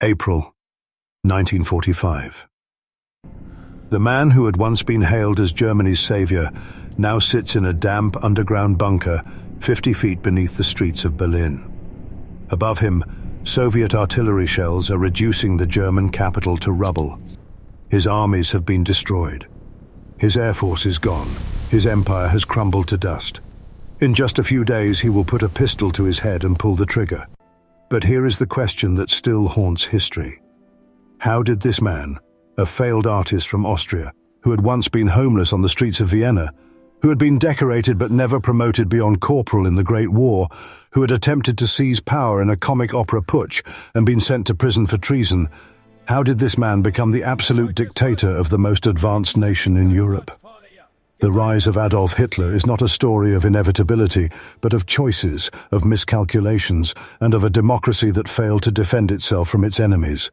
April 1945. The man who had once been hailed as Germany's savior now sits in a damp underground bunker 50 feet beneath the streets of Berlin. Above him, Soviet artillery shells are reducing the German capital to rubble. His armies have been destroyed. His air force is gone. His empire has crumbled to dust. In just a few days, he will put a pistol to his head and pull the trigger. But here is the question that still haunts history. How did this man, a failed artist from Austria, who had once been homeless on the streets of Vienna, who had been decorated but never promoted beyond corporal in the Great War, who had attempted to seize power in a comic opera putsch and been sent to prison for treason, how did this man become the absolute dictator of the most advanced nation in Europe? The rise of Adolf Hitler is not a story of inevitability, but of choices, of miscalculations, and of a democracy that failed to defend itself from its enemies.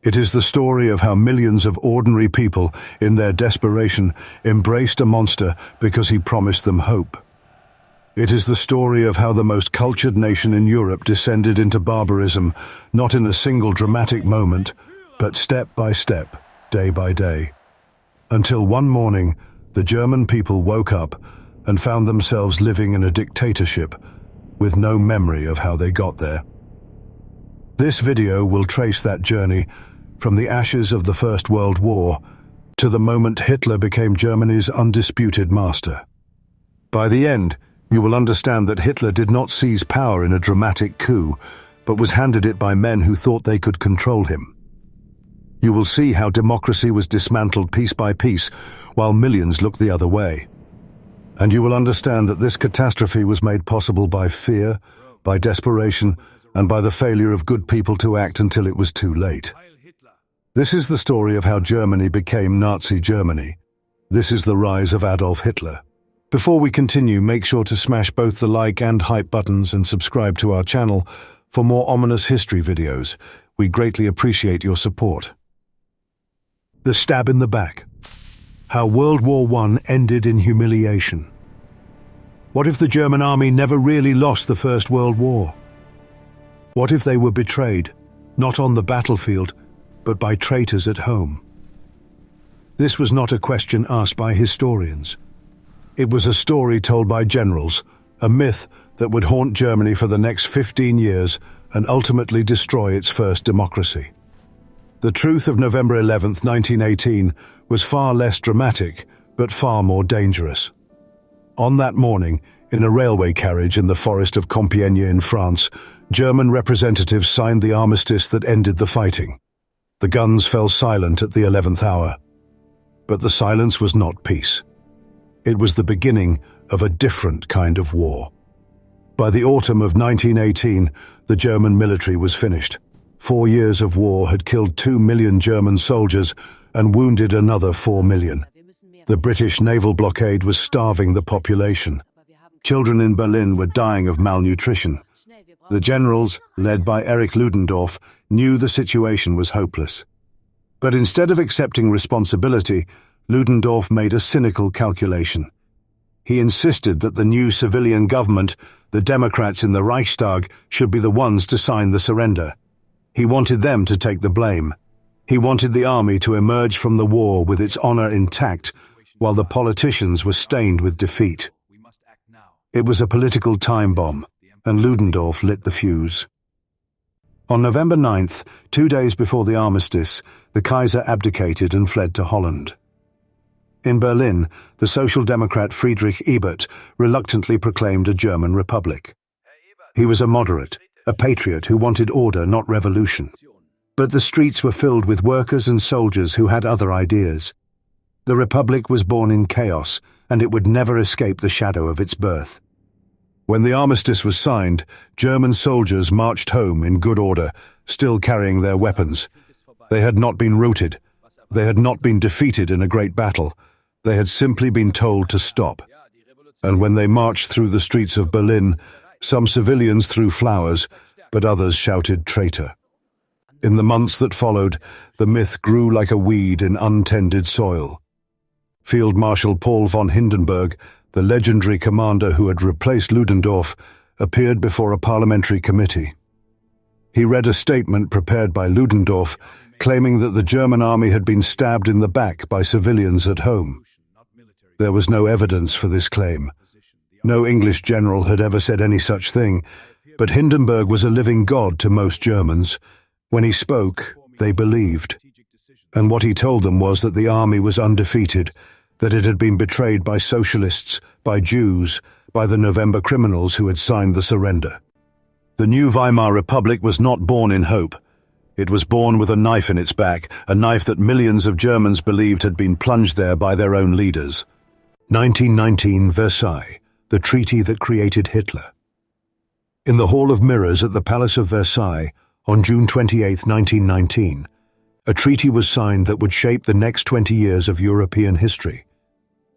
It is the story of how millions of ordinary people, in their desperation, embraced a monster because he promised them hope. It is the story of how the most cultured nation in Europe descended into barbarism, not in a single dramatic moment, but step by step, day by day. Until one morning, the German people woke up and found themselves living in a dictatorship with no memory of how they got there. This video will trace that journey from the ashes of the First World War to the moment Hitler became Germany's undisputed master. By the end, you will understand that Hitler did not seize power in a dramatic coup, but was handed it by men who thought they could control him. You will see how democracy was dismantled piece by piece, while millions looked the other way. And you will understand that this catastrophe was made possible by fear, by desperation, and by the failure of good people to act until it was too late. This is the story of how Germany became Nazi Germany. This is the rise of Adolf Hitler. Before we continue, make sure to smash both the like and hype buttons and subscribe to our channel for more ominous history videos. We greatly appreciate your support. The stab in the back. How World War I ended in humiliation. What if the German army never really lost the First World War? What if they were betrayed, not on the battlefield, but by traitors at home? This was not a question asked by historians. It was a story told by generals, a myth that would haunt Germany for the next 15 years and ultimately destroy its first democracy. The truth of November 11th, 1918 was far less dramatic, but far more dangerous. On that morning, in a railway carriage in the forest of Compiègne in France, German representatives signed the armistice that ended the fighting. The guns fell silent at the 11th hour. But the silence was not peace. It was the beginning of a different kind of war. By the autumn of 1918, the German military was finished. 4 years of war had killed 2 million German soldiers and wounded another 4 million. The British naval blockade was starving the population. Children in Berlin were dying of malnutrition. The generals, led by Erich Ludendorff, knew the situation was hopeless. But instead of accepting responsibility, Ludendorff made a cynical calculation. He insisted that the new civilian government, the Democrats in the Reichstag, should be the ones to sign the surrender. He wanted them to take the blame. He wanted the army to emerge from the war with its honor intact, while the politicians were stained with defeat. It was a political time bomb, and Ludendorff lit the fuse. On November 9th, 2 days before the armistice, the Kaiser abdicated and fled to Holland. In Berlin, the Social Democrat Friedrich Ebert reluctantly proclaimed a German republic. He was a moderate, a patriot who wanted order, not revolution. But the streets were filled with workers and soldiers who had other ideas. The republic was born in chaos, and it would never escape the shadow of its birth. When the armistice was signed, German soldiers marched home in good order, still carrying their weapons. They had not been routed. They had not been defeated in a great battle. They had simply been told to stop. And when they marched through the streets of Berlin, some civilians threw flowers, but others shouted traitor. In the months that followed, the myth grew like a weed in untended soil. Field Marshal Paul von Hindenburg, the legendary commander who had replaced Ludendorff, appeared before a parliamentary committee. He read a statement prepared by Ludendorff claiming that the German army had been stabbed in the back by civilians at home. There was no evidence for this claim. No English general had ever said any such thing, but Hindenburg was a living god to most Germans. When he spoke, they believed. And what he told them was that the army was undefeated, that it had been betrayed by socialists, by Jews, by the November criminals who had signed the surrender. The new Weimar Republic was not born in hope. It was born with a knife in its back, a knife that millions of Germans believed had been plunged there by their own leaders. 1919 Versailles, the treaty that created Hitler. In the Hall of Mirrors at the Palace of Versailles, on June 28, 1919, a treaty was signed that would shape the next 20 years of European history.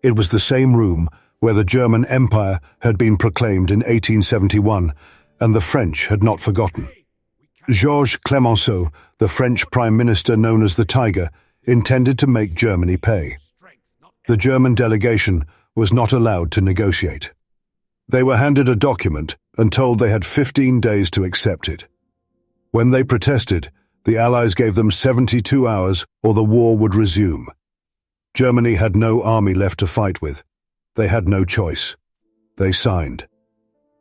It was the same room where the German Empire had been proclaimed in 1871, and the French had not forgotten. Georges Clemenceau, the French Prime Minister known as the Tiger, intended to make Germany pay. The German delegation was not allowed to negotiate. They were handed a document and told they had 15 days to accept it. When they protested, the Allies gave them 72 hours or the war would resume. Germany had no army left to fight with. They had no choice. They signed.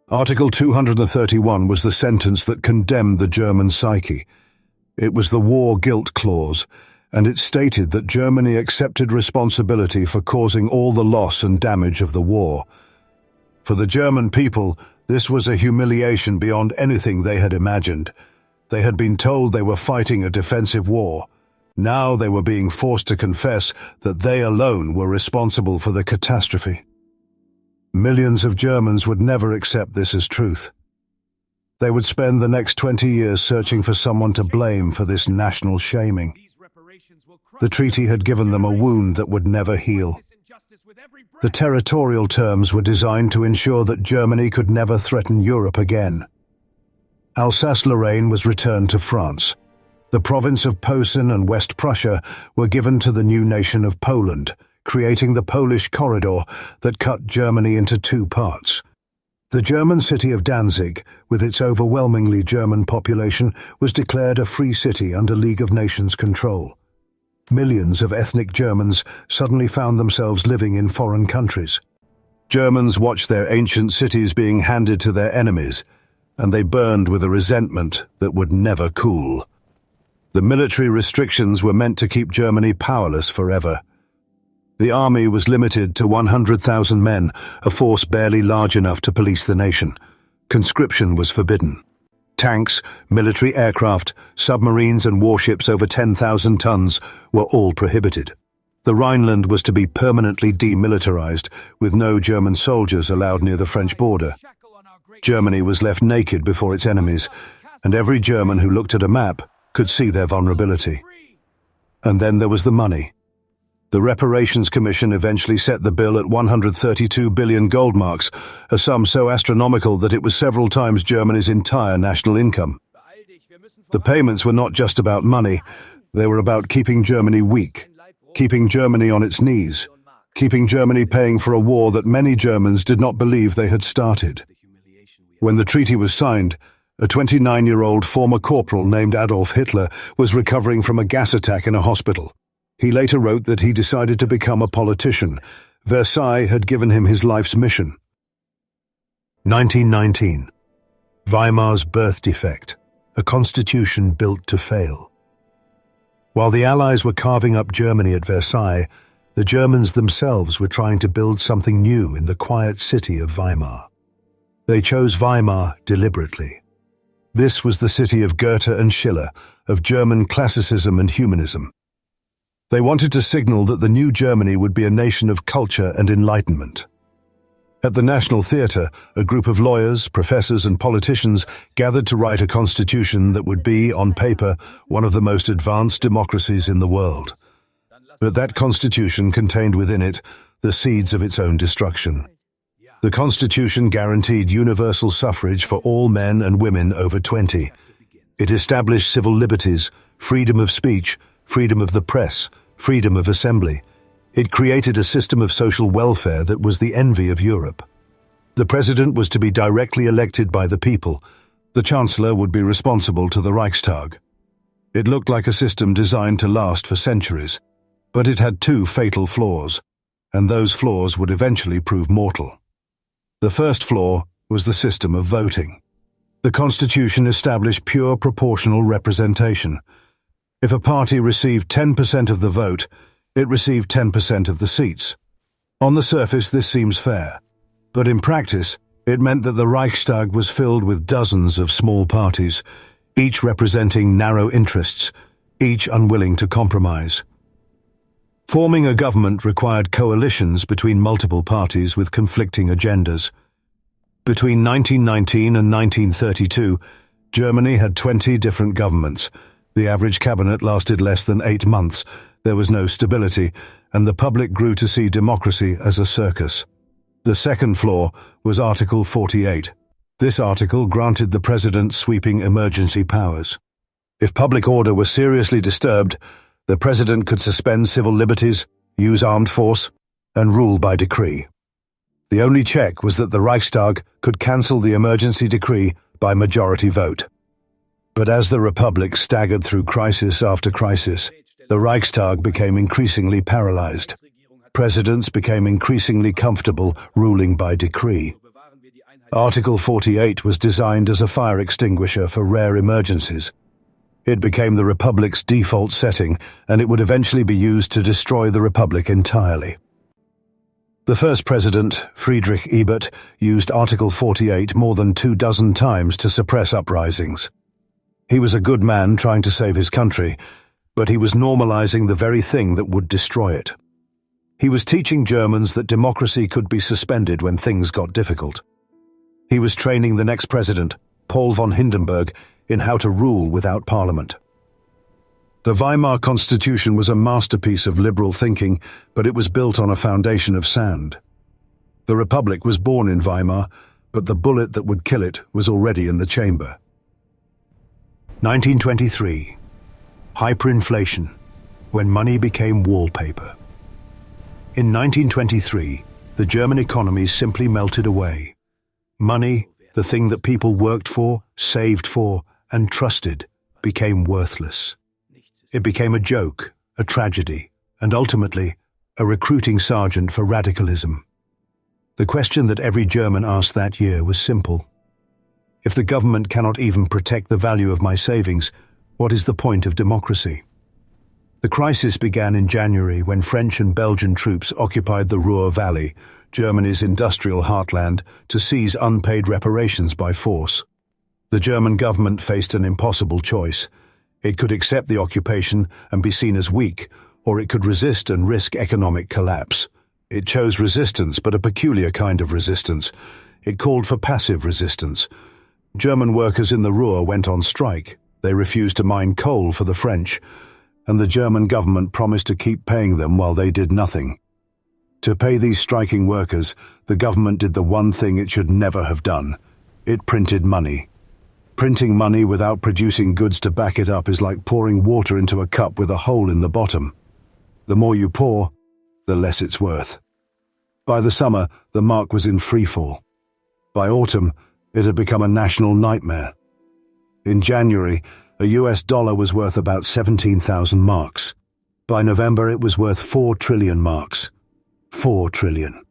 Article 231 was the sentence that condemned the German psyche. It was the war guilt clause, and it stated that Germany accepted responsibility for causing all the loss and damage of the war. For the German people, this was a humiliation beyond anything they had imagined. They had been told they were fighting a defensive war. Now they were being forced to confess that they alone were responsible for the catastrophe. Millions of Germans would never accept this as truth. They would spend the next 20 years searching for someone to blame for this national shaming. The treaty had given them a wound that would never heal. The territorial terms were designed to ensure that Germany could never threaten Europe again. Alsace-Lorraine was returned to France. The province of Posen and West Prussia were given to the new nation of Poland, creating the Polish corridor that cut Germany into two parts. The German city of Danzig, with its overwhelmingly German population, was declared a free city under League of Nations control. Millions of ethnic Germans suddenly found themselves living in foreign countries. Germans watched their ancient cities being handed to their enemies, and they burned with a resentment that would never cool. The military restrictions were meant to keep Germany powerless forever. The army was limited to 100,000 men, a force barely large enough to police the nation. Conscription was forbidden. Tanks, military aircraft, submarines and warships over 10,000 tons were all prohibited. The Rhineland was to be permanently demilitarized, with no German soldiers allowed near the French border. Germany was left naked before its enemies, and every German who looked at a map could see their vulnerability. And then there was the money. The Reparations Commission eventually set the bill at 132 billion gold marks, a sum so astronomical that it was several times Germany's entire national income. The payments were not just about money, they were about keeping Germany weak, keeping Germany on its knees, keeping Germany paying for a war that many Germans did not believe they had started. When the treaty was signed, a 29-year-old former corporal named Adolf Hitler was recovering from a gas attack in a hospital. He later wrote that he decided to become a politician. Versailles had given him his life's mission. 1919. Weimar's birth defect, a constitution built to fail. While the Allies were carving up Germany at Versailles, the Germans themselves were trying to build something new in the quiet city of Weimar. They chose Weimar deliberately. This was the city of Goethe and Schiller, of German classicism and humanism. They wanted to signal that the new Germany would be a nation of culture and enlightenment. At the National Theatre, a group of lawyers, professors and politicians gathered to write a constitution that would be, on paper, one of the most advanced democracies in the world. But that constitution contained within it the seeds of its own destruction. The Constitution guaranteed universal suffrage for all men and women over 20. It established civil liberties, freedom of speech, freedom of the press, freedom of assembly. It created a system of social welfare that was the envy of Europe. The president was to be directly elected by the people. The Chancellor would be responsible to the Reichstag. It looked like a system designed to last for centuries, but it had two fatal flaws, and those flaws would eventually prove mortal. The first flaw was the system of voting. The Constitution established pure proportional representation. If a party received 10% of the vote, it received 10% of the seats. On the surface, this seems fair, but in practice, it meant that the Reichstag was filled with dozens of small parties, each representing narrow interests, each unwilling to compromise. Forming a government required coalitions between multiple parties with conflicting agendas. Between 1919 and 1932, Germany had 20 different governments. The average cabinet lasted less than 8 months. There was no stability, and the public grew to see democracy as a circus. The second flaw was Article 48. This article granted the president sweeping emergency powers. If public order was seriously disturbed, the president could suspend civil liberties, use armed force, and rule by decree. The only check was that the Reichstag could cancel the emergency decree by majority vote. But as the Republic staggered through crisis after crisis, the Reichstag became increasingly paralyzed. Presidents became increasingly comfortable ruling by decree. Article 48 was designed as a fire extinguisher for rare emergencies. It became the Republic's default setting, and it would eventually be used to destroy the Republic entirely. The first president, Friedrich Ebert, used Article 48 more than 24 times to suppress uprisings. He was a good man trying to save his country, but he was normalizing the very thing that would destroy it. He was teaching Germans that democracy could be suspended when things got difficult. He was training the next president, Paul von Hindenburg, in how to rule without parliament. The Weimar Constitution was a masterpiece of liberal thinking, but it was built on a foundation of sand. The Republic was born in Weimar, but the bullet that would kill it was already in the chamber. 1923. Hyperinflation, when money became wallpaper. In 1923, the German economy simply melted away. Money, the thing that people worked for, saved for, and trusted, became worthless. It became a joke, a tragedy, and ultimately, a recruiting sergeant for radicalism. The question that every German asked that year was simple. If the government cannot even protect the value of my savings, what is the point of democracy? The crisis began in January when French and Belgian troops occupied the Ruhr Valley, Germany's industrial heartland, to seize unpaid reparations by force. The German government faced an impossible choice. It could accept the occupation and be seen as weak, or it could resist and risk economic collapse. It chose resistance, but a peculiar kind of resistance. It called for passive resistance. German workers in the Ruhr went on strike. They refused to mine coal for the French, and the German government promised to keep paying them while they did nothing. To pay these striking workers, the government did the one thing it should never have done. It printed money. Printing money without producing goods to back it up is like pouring water into a cup with a hole in the bottom. The more you pour, the less it's worth. By the summer, the mark was in freefall. By autumn, it had become a national nightmare. In January, a US dollar was worth about 17,000 marks. By November, it was worth 4 trillion marks. 4 trillion.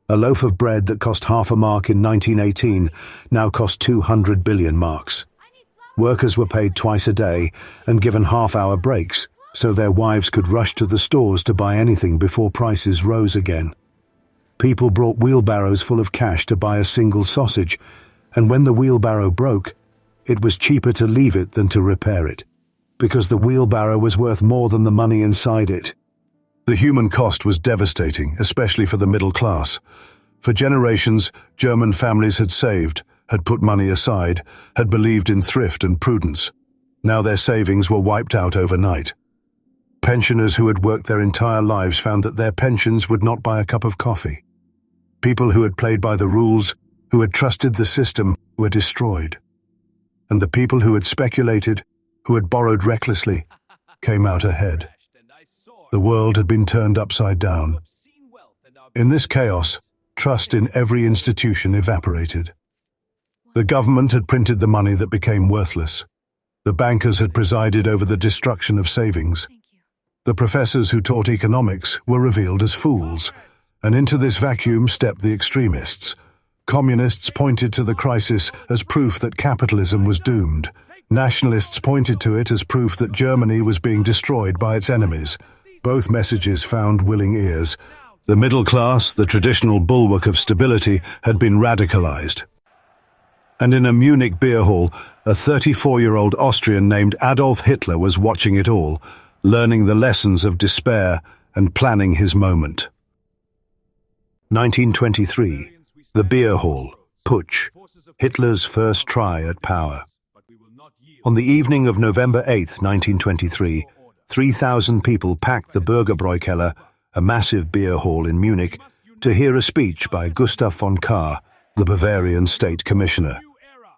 A loaf of bread that cost half a mark in 1918 now cost 200 billion marks. Workers were paid twice a day and given half-hour breaks, so their wives could rush to the stores to buy anything before prices rose again. People brought wheelbarrows full of cash to buy a single sausage, and when the wheelbarrow broke, it was cheaper to leave it than to repair it, because the wheelbarrow was worth more than the money inside it. The human cost was devastating, especially for the middle class. For generations, German families had saved, had put money aside, had believed in thrift and prudence. Now their savings were wiped out overnight. Pensioners who had worked their entire lives found that their pensions would not buy a cup of coffee. People who had played by the rules, who had trusted the system, were destroyed. And the people who had speculated, who had borrowed recklessly, came out ahead. The world had been turned upside down. In this chaos, trust in every institution evaporated. The government had printed the money that became worthless. The bankers had presided over the destruction of savings. The professors who taught economics were revealed as fools, and into this vacuum stepped the extremists. Communists pointed to the crisis as proof that capitalism was doomed. Nationalists pointed to it as proof that Germany was being destroyed by its enemies. Both messages found willing ears. The middle class, the traditional bulwark of stability, had been radicalized. And in a Munich beer hall, a 34-year-old Austrian named Adolf Hitler was watching it all, learning the lessons of despair and planning his moment. 1923. The Beer Hall Putsch, Hitler's first try at power. On the evening of November 8, 1923, 3,000 people packed the Bürgerbräukeller, a massive beer hall in Munich, to hear a speech by Gustav von Kahr, the Bavarian state commissioner.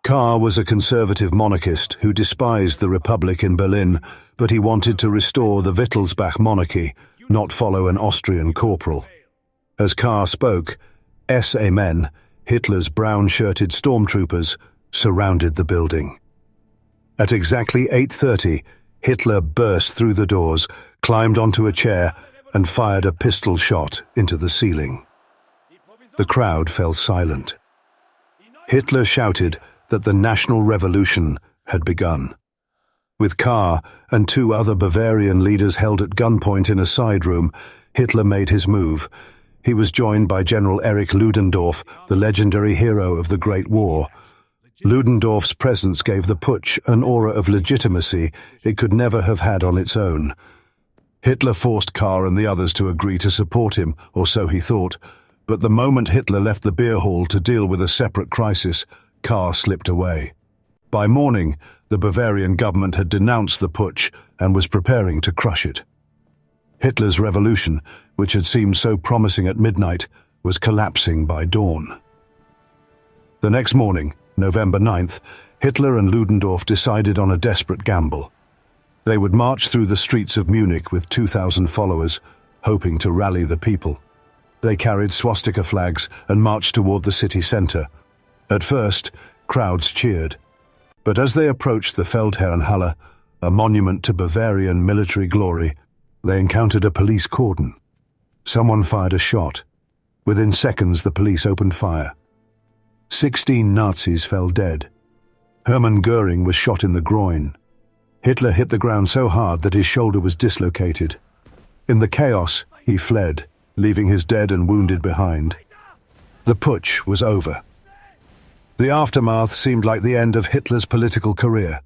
Kahr was a conservative monarchist who despised the Republic in Berlin, but he wanted to restore the Wittelsbach monarchy, not follow an Austrian corporal. As Kahr spoke, SA men, Hitler's brown-shirted stormtroopers, surrounded the building. At exactly 8:30, Hitler burst through the doors, climbed onto a chair, and fired a pistol shot into the ceiling. The crowd fell silent. Hitler shouted that the national revolution had begun. With Kahr and 2 other Bavarian leaders held at gunpoint in a side room, Hitler made his move. He was joined by General Erich Ludendorff, the legendary hero of the Great War. Ludendorff's presence gave the putsch an aura of legitimacy it could never have had on its own. Hitler forced Kahr and the others to agree to support him, or so he thought, but the moment Hitler left the beer hall to deal with a separate crisis, Kahr slipped away. By morning, the Bavarian government had denounced the putsch and was preparing to crush it. Hitler's revolution, which had seemed so promising at midnight, was collapsing by dawn. The next morning, November 9th, Hitler and Ludendorff decided on a desperate gamble. They would march through the streets of Munich with 2,000 followers, hoping to rally the people. They carried swastika flags and marched toward the city center. At first, crowds cheered. But as they approached the Feldherrenhalle, a monument to Bavarian military glory, they encountered a police cordon. Someone fired a shot. Within seconds, the police opened fire. 16 Nazis fell dead. Hermann Göring was shot in the groin. Hitler hit the ground so hard that his shoulder was dislocated. In the chaos, he fled, leaving his dead and wounded behind. The putsch was over. The aftermath seemed like the end of Hitler's political career.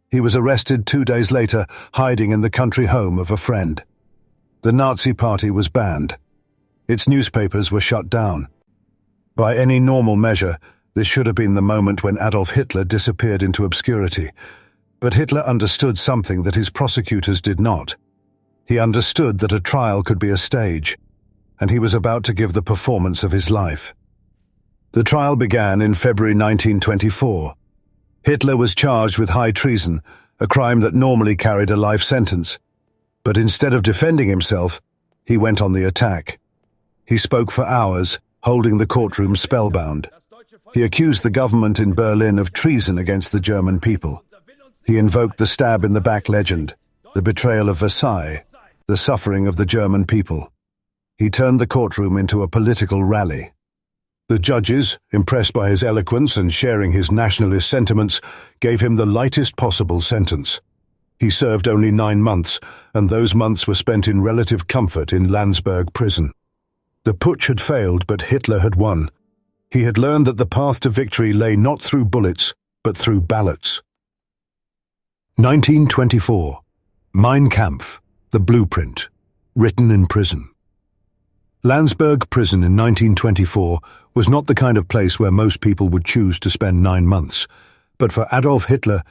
He was arrested 2 days later, hiding in the country home of a friend. The Nazi Party was banned. Its newspapers were shut down. By any normal measure, this should have been the moment when Adolf Hitler disappeared into obscurity. But Hitler understood something that his prosecutors did not. He understood that a trial could be a stage, and he was about to give the performance of his life. The trial began in February 1924. Hitler was charged with high treason, a crime that normally carried a life sentence. But instead of defending himself, he went on the attack. He spoke for hours, holding the courtroom spellbound. He accused the government in Berlin of treason against the German people. He invoked the stab in the back legend, the betrayal of Versailles, the suffering of the German people. He turned the courtroom into a political rally. The judges, impressed by his eloquence and sharing his nationalist sentiments, gave him the lightest possible sentence. He served only 9 months, and those months were spent in relative comfort in Landsberg prison. The putsch had failed, but Hitler had won. He had learned that the path to victory lay not through bullets, but through ballots. 1924. Mein Kampf, the blueprint, written in prison. Landsberg prison in 1924 was not the kind of place where most people would choose to spend 9 months, but for Adolf Hitler,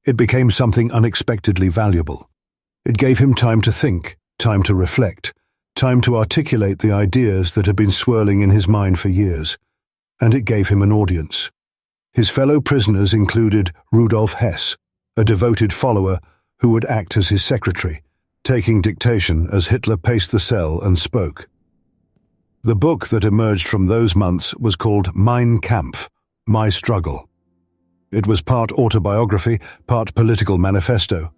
it became something unexpectedly valuable. It gave him time to think, time to reflect, time to articulate the ideas that had been swirling in his mind for years, and it gave him an audience. His fellow prisoners included Rudolf Hess, a devoted follower who would act as his secretary, taking dictation as Hitler paced the cell and spoke. The book that emerged from those months was called Mein Kampf, My Struggle. It was part autobiography, part political manifesto.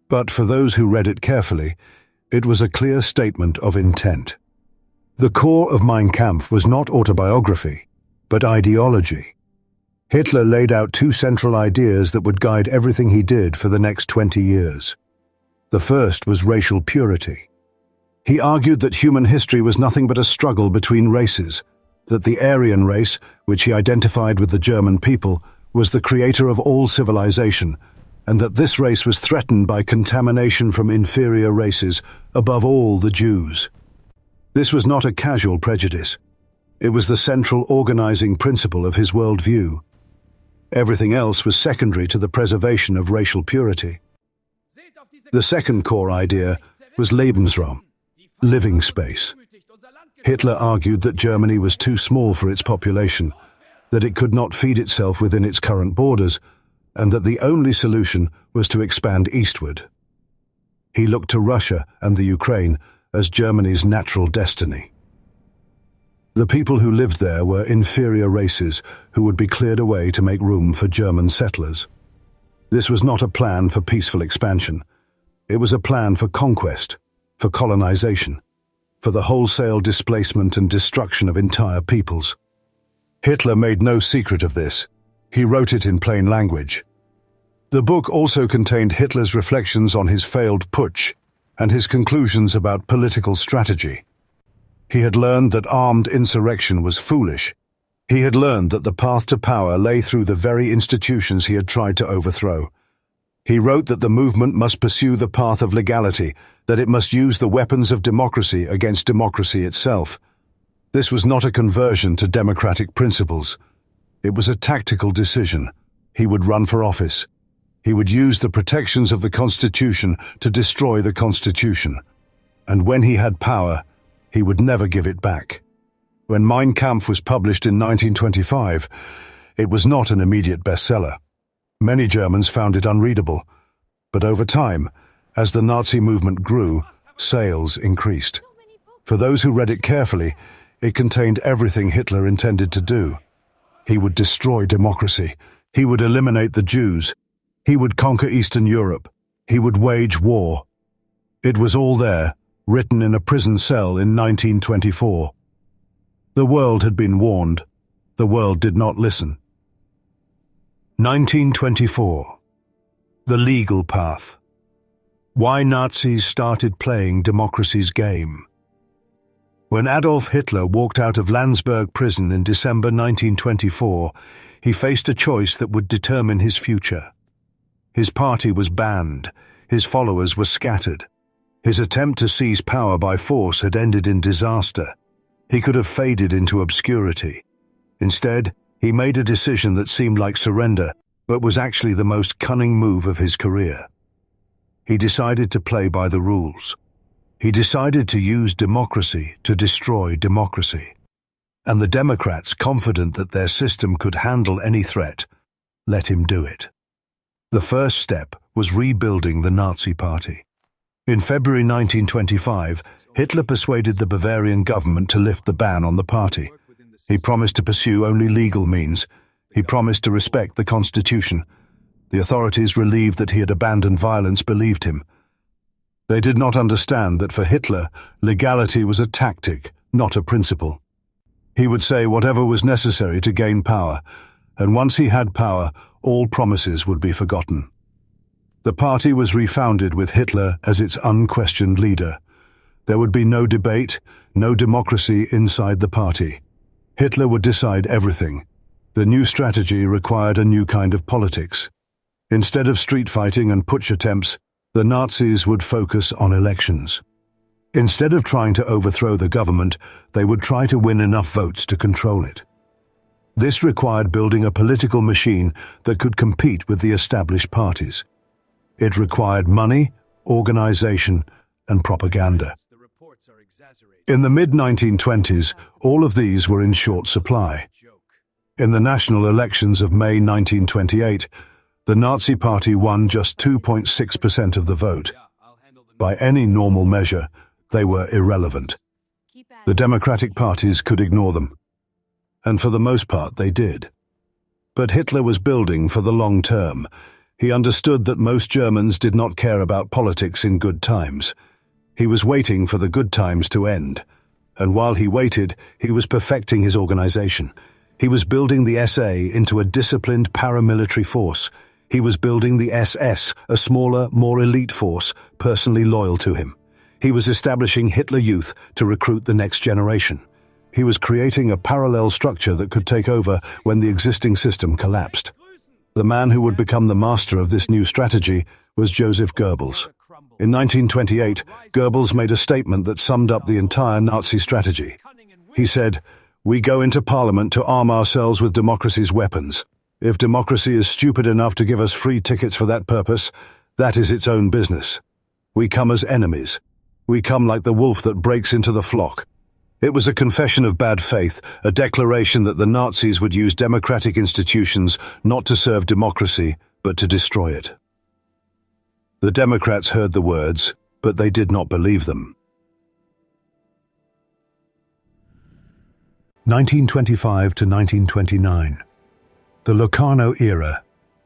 But for those who read it carefully, it was a clear statement of intent. The core of Mein Kampf was not autobiography, but ideology. Hitler laid out two central ideas that would guide everything he did for the next 20 years. The first was racial purity. He argued that human history was nothing but a struggle between races, that the Aryan race, which he identified with the German people, was the creator of all civilization, and that this race was threatened by contamination from inferior races, above all the Jews. This was not a casual prejudice. It was the central organizing principle of his worldview. Everything else was secondary to the preservation of racial purity. The second core idea was Lebensraum, living space. Hitler argued that Germany was too small for its population, that it could not feed itself within its current borders, and that the only solution was to expand eastward. He looked to Russia and the Ukraine as Germany's natural destiny. The people who lived there were inferior races who would be cleared away to make room for German settlers. This was not a plan for peaceful expansion. It was a plan for conquest, for colonization, for the wholesale displacement and destruction of entire peoples. Hitler made no secret of this. He wrote it in plain language. The book also contained Hitler's reflections on his failed putsch and his conclusions about political strategy. He had learned that armed insurrection was foolish. He had learned that the path to power lay through the very institutions he had tried to overthrow. He wrote that the movement must pursue the path of legality, that it must use the weapons of democracy against democracy itself. This was not a conversion to democratic principles. It was a tactical decision. He would run for office. He would use the protections of the Constitution to destroy the Constitution. And when he had power, he would never give it back. When Mein Kampf was published in 1925, it was not an immediate bestseller. Many Germans found it unreadable. But over time, as the Nazi movement grew, sales increased. For those who read it carefully, it contained everything Hitler intended to do. He would destroy democracy. He would eliminate the Jews. He would conquer Eastern Europe. He would wage war. It was all there, written in a prison cell in 1924. The world had been warned. The world did not listen. 1924. The legal path. Why Nazis started playing democracy's game. When Adolf Hitler walked out of Landsberg prison in December 1924, he faced a choice that would determine his future. His party was banned. His followers were scattered. His attempt to seize power by force had ended in disaster. He could have faded into obscurity. Instead, he made a decision that seemed like surrender, but was actually the most cunning move of his career. He decided to play by the rules. He decided to use democracy to destroy democracy. And the Democrats, confident that their system could handle any threat, let him do it. The first step was rebuilding the Nazi Party. In February 1925, Hitler persuaded the Bavarian government to lift the ban on the party. He promised to pursue only legal means. He promised to respect the Constitution. The authorities, relieved that he had abandoned violence, believed him. They did not understand that for Hitler, legality was a tactic, not a principle. He would say whatever was necessary to gain power, and once he had power, all promises would be forgotten. The party was refounded with Hitler as its unquestioned leader. There would be no debate, no democracy inside the party. Hitler would decide everything. The new strategy required a new kind of politics. Instead of street fighting and putsch attempts, the Nazis would focus on elections. Instead of trying to overthrow the government, they would try to win enough votes to control it. This required building a political machine that could compete with the established parties. It required money, organization, and propaganda. In the mid-1920s, all of these were in short supply. In the national elections of May 1928, the Nazi Party won just 2.6% of the vote. By any normal measure, they were irrelevant. The democratic parties could ignore them. And for the most part, they did. But Hitler was building for the long term. He understood that most Germans did not care about politics in good times. He was waiting for the good times to end. And while he waited, he was perfecting his organization. He was building the SA into a disciplined paramilitary force. He was building the SS, a smaller, more elite force, personally loyal to him. He was establishing Hitler Youth to recruit the next generation. He was creating a parallel structure that could take over when the existing system collapsed. The man who would become the master of this new strategy was Joseph Goebbels. In 1928, Goebbels made a statement that summed up the entire Nazi strategy. He said, "We go into Parliament to arm ourselves with democracy's weapons. If democracy is stupid enough to give us free tickets for that purpose, that is its own business. We come as enemies. We come like the wolf that breaks into the flock." It was a confession of bad faith, a declaration that the Nazis would use democratic institutions not to serve democracy, but to destroy it. The Democrats heard the words, but they did not believe them. 1925 to 1929. The Locarno Era,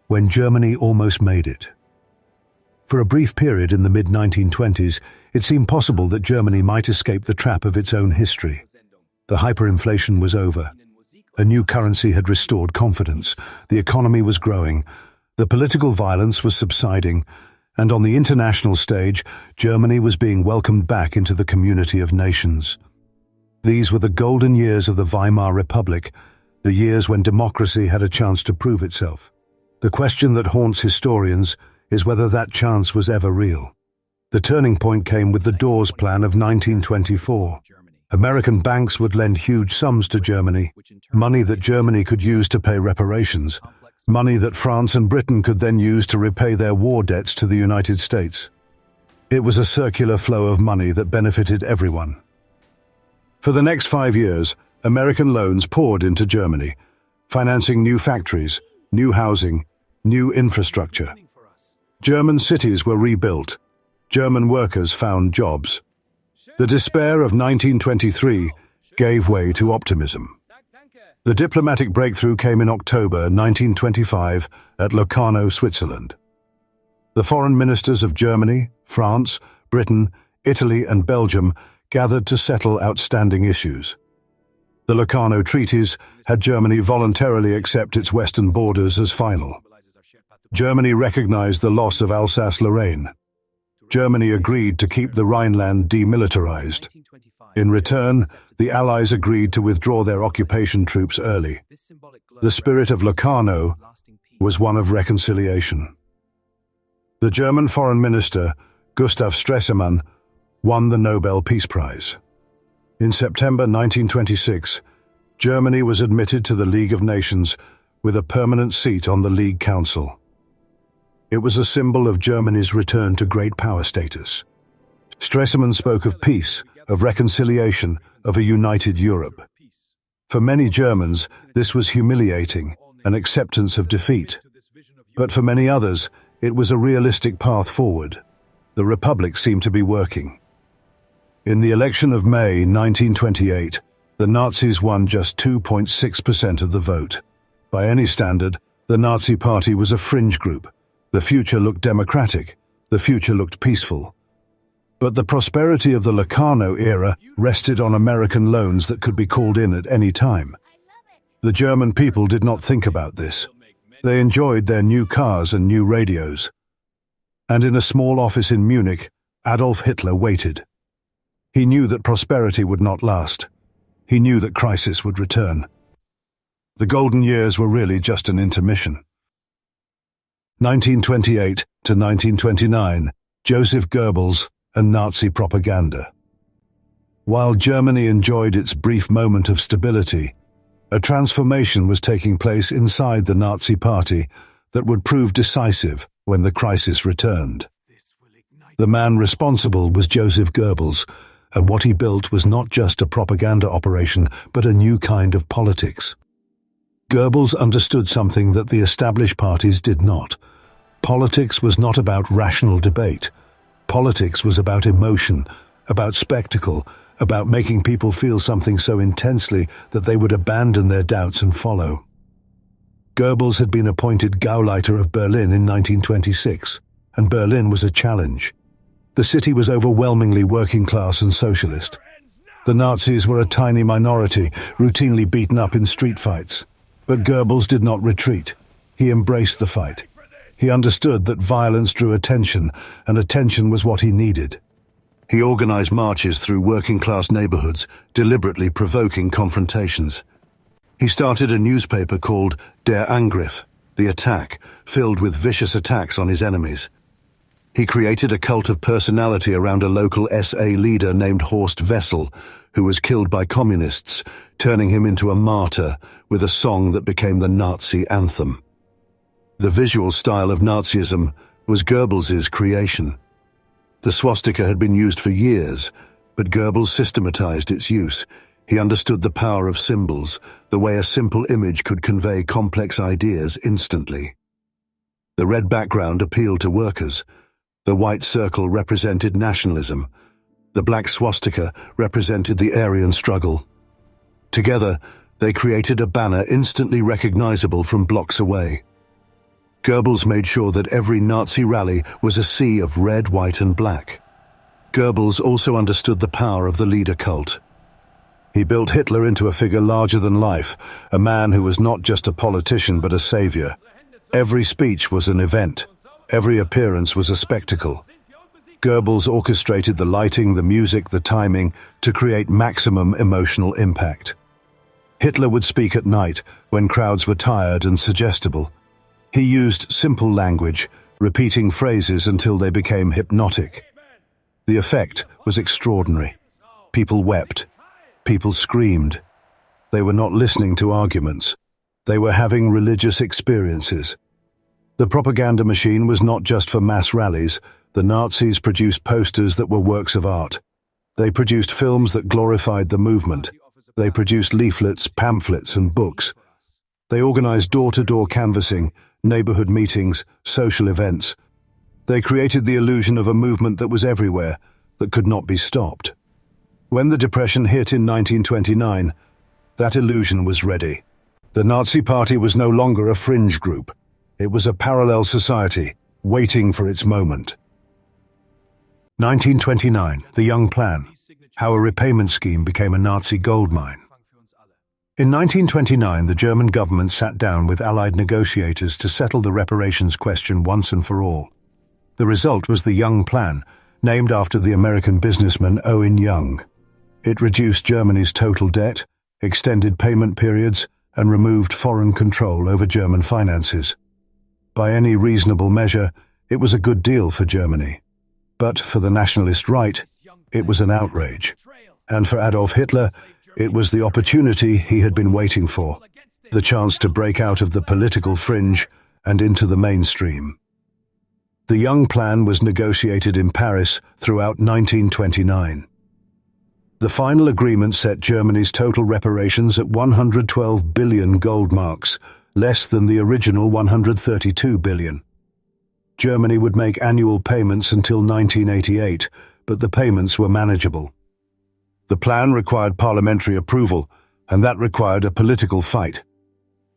when Germany almost made it. For a brief period in the mid-1920s, it seemed possible that Germany might escape the trap of its own history. The hyperinflation was over. A new currency had restored confidence. The economy was growing. The political violence was subsiding. And on the international stage, Germany was being welcomed back into the community of nations. These were the golden years of the Weimar Republic, the years when democracy had a chance to prove itself. The question that haunts historians is whether that chance was ever real. The turning point came with the Dawes Plan of 1924. American banks would lend huge sums to Germany, money that Germany could use to pay reparations, money that France and Britain could then use to repay their war debts to the United States. It was a circular flow of money that benefited everyone. For the next 5 years, American loans poured into Germany, financing new factories, new housing, new infrastructure. German cities were rebuilt. German workers found jobs. The despair of 1923 gave way to optimism. The diplomatic breakthrough came in October 1925 at Locarno, Switzerland. The foreign ministers of Germany, France, Britain, Italy and Belgium gathered to settle outstanding issues. The Locarno treaties had Germany voluntarily accept its western borders as final. Germany recognized the loss of Alsace-Lorraine. Germany agreed to keep the Rhineland demilitarized. In return, the Allies agreed to withdraw their occupation troops early. The spirit of Locarno was one of reconciliation. The German foreign minister, Gustav Stresemann, won the Nobel Peace Prize. In September 1926, Germany was admitted to the League of Nations with a permanent seat on the League Council. It was a symbol of Germany's return to great power status. Stresemann spoke of peace, of reconciliation, of a united Europe. For many Germans, this was humiliating, an acceptance of defeat. But for many others, it was a realistic path forward. The Republic seemed to be working. In the election of May 1928, the Nazis won just 2.6% of the vote. By any standard, the Nazi Party was a fringe group. The future looked democratic. The future looked peaceful. But the prosperity of the Locarno era rested on American loans that could be called in at any time. The German people did not think about this. They enjoyed their new cars and new radios. And in a small office in Munich, Adolf Hitler waited. He knew that prosperity would not last. He knew that crisis would return. The golden years were really just an intermission. 1928 to 1929, Joseph Goebbels and Nazi propaganda. While Germany enjoyed its brief moment of stability, a transformation was taking place inside the Nazi Party that would prove decisive when the crisis returned. The man responsible was Joseph Goebbels, and what he built was not just a propaganda operation, but a new kind of politics. Goebbels understood something that the established parties did not. Politics was not about rational debate. Politics was about emotion, about spectacle, about making people feel something so intensely that they would abandon their doubts and follow. Goebbels had been appointed Gauleiter of Berlin in 1926, and Berlin was a challenge. The city was overwhelmingly working class and socialist. The Nazis were a tiny minority, routinely beaten up in street fights. But Goebbels did not retreat. He embraced the fight. He understood that violence drew attention, and attention was what he needed. He organized marches through working-class neighborhoods, deliberately provoking confrontations. He started a newspaper called Der Angriff, the attack, filled with vicious attacks on his enemies. He created a cult of personality around a local SA leader named Horst Wessel, who was killed by communists, turning him into a martyr with a song that became the Nazi anthem. The visual style of Nazism was Goebbels's creation. The swastika had been used for years, but Goebbels systematized its use. He understood the power of symbols, the way a simple image could convey complex ideas instantly. The red background appealed to workers. The white circle represented nationalism. The black swastika represented the Aryan struggle. Together, they created a banner instantly recognizable from blocks away. Goebbels made sure that every Nazi rally was a sea of red, white, and black. Goebbels also understood the power of the leader cult. He built Hitler into a figure larger than life, a man who was not just a politician but a savior. Every speech was an event. Every appearance was a spectacle. Goebbels orchestrated the lighting, the music, the timing to create maximum emotional impact. Hitler would speak at night when crowds were tired and suggestible. He used simple language, repeating phrases until they became hypnotic. The effect was extraordinary. People wept. People screamed. They were not listening to arguments. They were having religious experiences. The propaganda machine was not just for mass rallies. The Nazis produced posters that were works of art. They produced films that glorified the movement. They produced leaflets, pamphlets, and books. They organized door-to-door canvassing, neighborhood meetings, social events. They created the illusion of a movement that was everywhere, that could not be stopped. When the Depression hit in 1929, that illusion was ready. The Nazi Party was no longer a fringe group. It was a parallel society, waiting for its moment. 1929, the Young Plan, how a repayment scheme became a Nazi goldmine. In 1929, the German government sat down with Allied negotiators to settle the reparations question once and for all. The result was the Young Plan, named after the American businessman Owen Young. It reduced Germany's total debt, extended payment periods, and removed foreign control over German finances. By any reasonable measure, it was a good deal for Germany. But for the nationalist right, it was an outrage. And for Adolf Hitler, it was the opportunity he had been waiting for, the chance to break out of the political fringe and into the mainstream. The Young Plan was negotiated in Paris throughout 1929. The final agreement set Germany's total reparations at 112 billion gold marks, less than the original 132 billion. Germany would make annual payments until 1988, but the payments were manageable. The plan required parliamentary approval, and that required a political fight.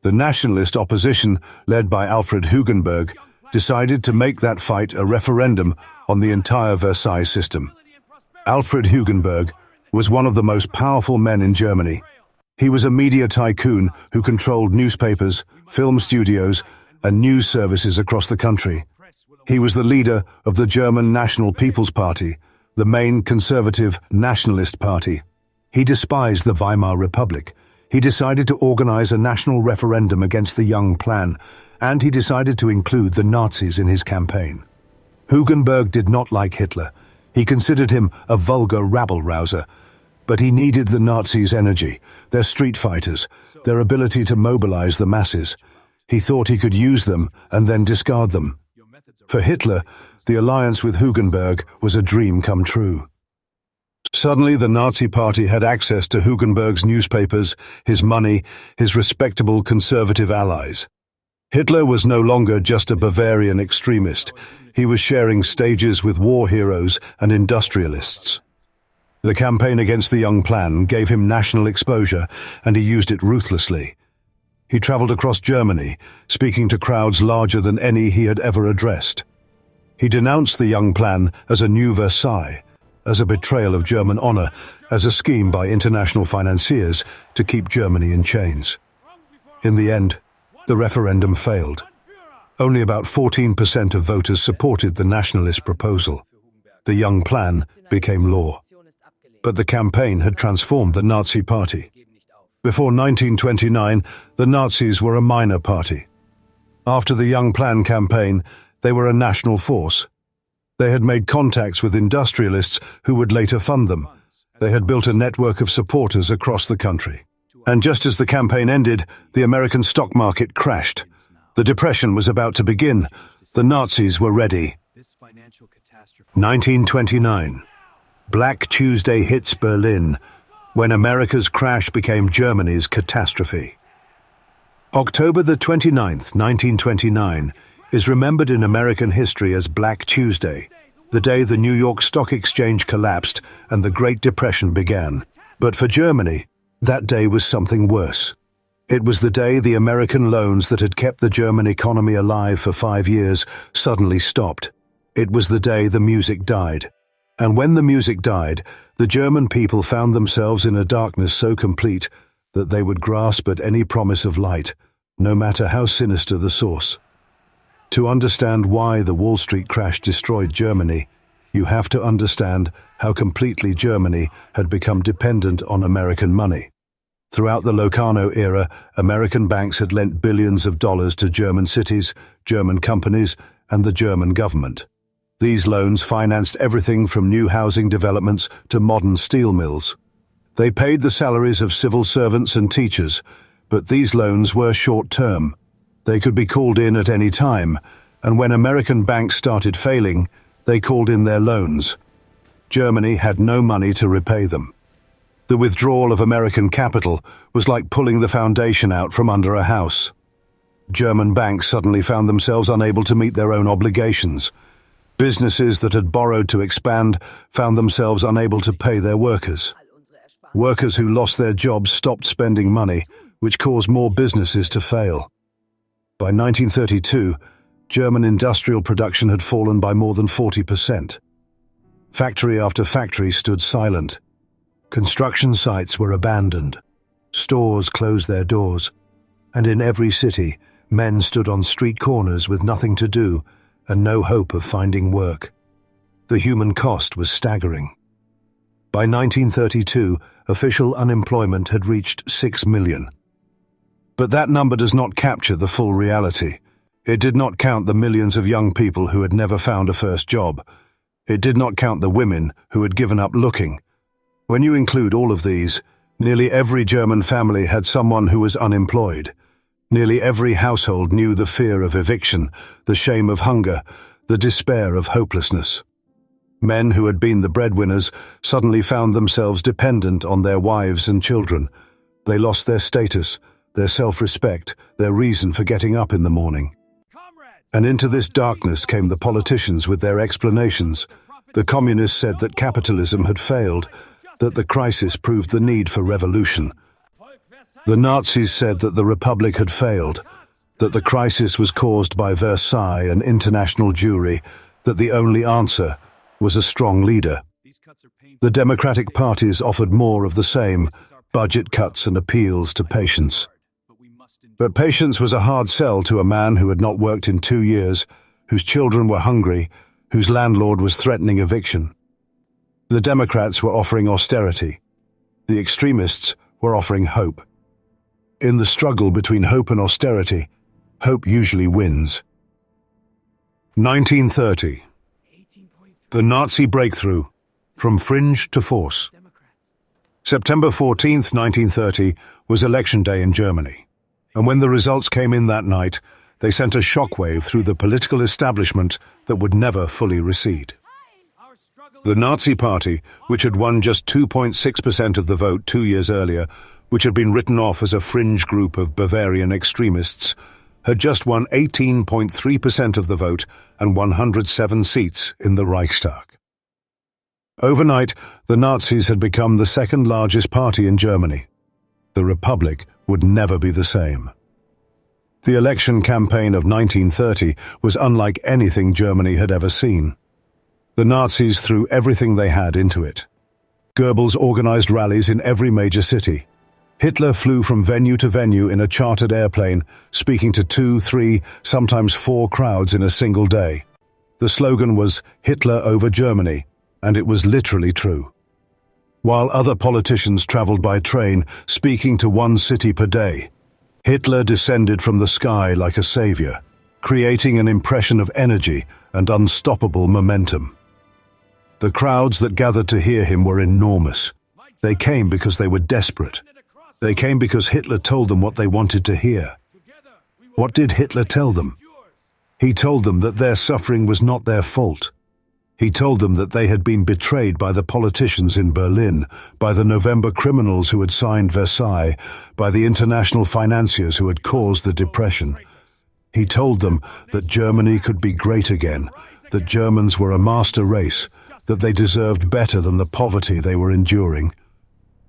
The nationalist opposition, led by Alfred Hugenberg, decided to make that fight a referendum on the entire Versailles system. Alfred Hugenberg was one of the most powerful men in Germany. He was a media tycoon who controlled newspapers, film studios, and news services across the country. He was the leader of the German National People's Party, the main conservative nationalist party. He despised the Weimar Republic. He decided to organize a national referendum against the Young Plan, and he decided to include the Nazis in his campaign. Hugenberg did not like Hitler. He considered him a vulgar rabble-rouser, but he needed the Nazis' energy, their street fighters, their ability to mobilize the masses. He thought he could use them and then discard them. For Hitler, the alliance with Hugenberg was a dream come true. Suddenly, the Nazi Party had access to Hugenberg's newspapers, his money, his respectable conservative allies. Hitler was no longer just a Bavarian extremist. He was sharing stages with war heroes and industrialists. The campaign against the Young Plan gave him national exposure, and he used it ruthlessly. He traveled across Germany, speaking to crowds larger than any he had ever addressed. He denounced the young plan as a new Versailles, as a betrayal of German honor, as a scheme by international financiers to keep Germany in chains. In the end, the referendum failed. Only about 14% of voters supported the nationalist proposal. The young plan became law. But the campaign had transformed the Nazi Party. Before 1929, the Nazis were a minor party. After the Young Plan campaign, they were a national force. They had made contacts with industrialists who would later fund them. They had built a network of supporters across the country. And just as the campaign ended, the American stock market crashed. The Depression was about to begin. The Nazis were ready. 1929. Black Tuesday hits Berlin, when America's crash became Germany's catastrophe. October the 29th, 1929, is remembered in American history as Black Tuesday, the day the New York Stock Exchange collapsed and the Great Depression began. But for Germany, that day was something worse. It was the day the American loans that had kept the German economy alive for 5 years suddenly stopped. It was the day the music died. And when the music died, the German people found themselves in a darkness so complete that they would grasp at any promise of light, no matter how sinister the source. To understand why the Wall Street crash destroyed Germany, you have to understand how completely Germany had become dependent on American money. Throughout the Locarno Era, American banks had lent billions of dollars to German cities, German companies, and the German government. These loans financed everything from new housing developments to modern steel mills. They paid the salaries of civil servants and teachers, but these loans were short-term. They could be called in at any time, and when American banks started failing, they called in their loans. Germany had no money to repay them. The withdrawal of American capital was like pulling the foundation out from under a house. German banks suddenly found themselves unable to meet their own obligations. Businesses that had borrowed to expand found themselves unable to pay their workers. Workers who lost their jobs stopped spending money, which caused more businesses to fail. By 1932, German industrial production had fallen by more than 40%. Factory after factory stood silent. Construction sites were abandoned. Stores closed their doors. And in every city, men stood on street corners with nothing to do and no hope of finding work. The human cost was staggering. By 1932, official unemployment had reached 6 million. But that number does not capture the full reality. It did not count the millions of young people who had never found a first job. It did not count the women who had given up looking. When you include all of these, nearly every German family had someone who was unemployed. Nearly every household knew the fear of eviction, the shame of hunger, the despair of hopelessness. Men who had been the breadwinners suddenly found themselves dependent on their wives and children. They lost their status, their self-respect, their reason for getting up in the morning. And into this darkness came the politicians with their explanations. The communists said that capitalism had failed, that the crisis proved the need for revolution. The Nazis said that the Republic had failed, that the crisis was caused by Versailles and international Jewry, that the only answer was a strong leader. The democratic parties offered more of the same, budget cuts and appeals to patience. But patience was a hard sell to a man who had not worked in 2 years, whose children were hungry, whose landlord was threatening eviction. The Democrats were offering austerity. The extremists were offering hope. In the struggle between hope and austerity, hope usually wins. 1930. The Nazi breakthrough, from fringe to force. September 14, 1930, was election day in Germany. And when the results came in that night, they sent a shockwave through the political establishment that would never fully recede. The Nazi Party, which had won just 2.6% of the vote 2 years earlier, which had been written off as a fringe group of Bavarian extremists, had just won 18.3% of the vote and 107 seats in the Reichstag. Overnight, the Nazis had become the second largest party in Germany. The Republic would never be the same. The election campaign of 1930 was unlike anything Germany had ever seen. The Nazis threw everything they had into it. Goebbels organized rallies in every major city. Hitler flew from venue to venue in a chartered airplane, speaking to 2, 3, sometimes 4 crowds in a single day. The slogan was "Hitler over Germany," and it was literally true. While other politicians traveled by train, speaking to one city per day, Hitler descended from the sky like a savior, creating an impression of energy and unstoppable momentum. The crowds that gathered to hear him were enormous. They came because they were desperate. They came because Hitler told them what they wanted to hear. What did Hitler tell them? He told them that their suffering was not their fault. He told them that they had been betrayed by the politicians in Berlin, by the November criminals who had signed Versailles, by the international financiers who had caused the depression. He told them that Germany could be great again, that Germans were a master race, that they deserved better than the poverty they were enduring.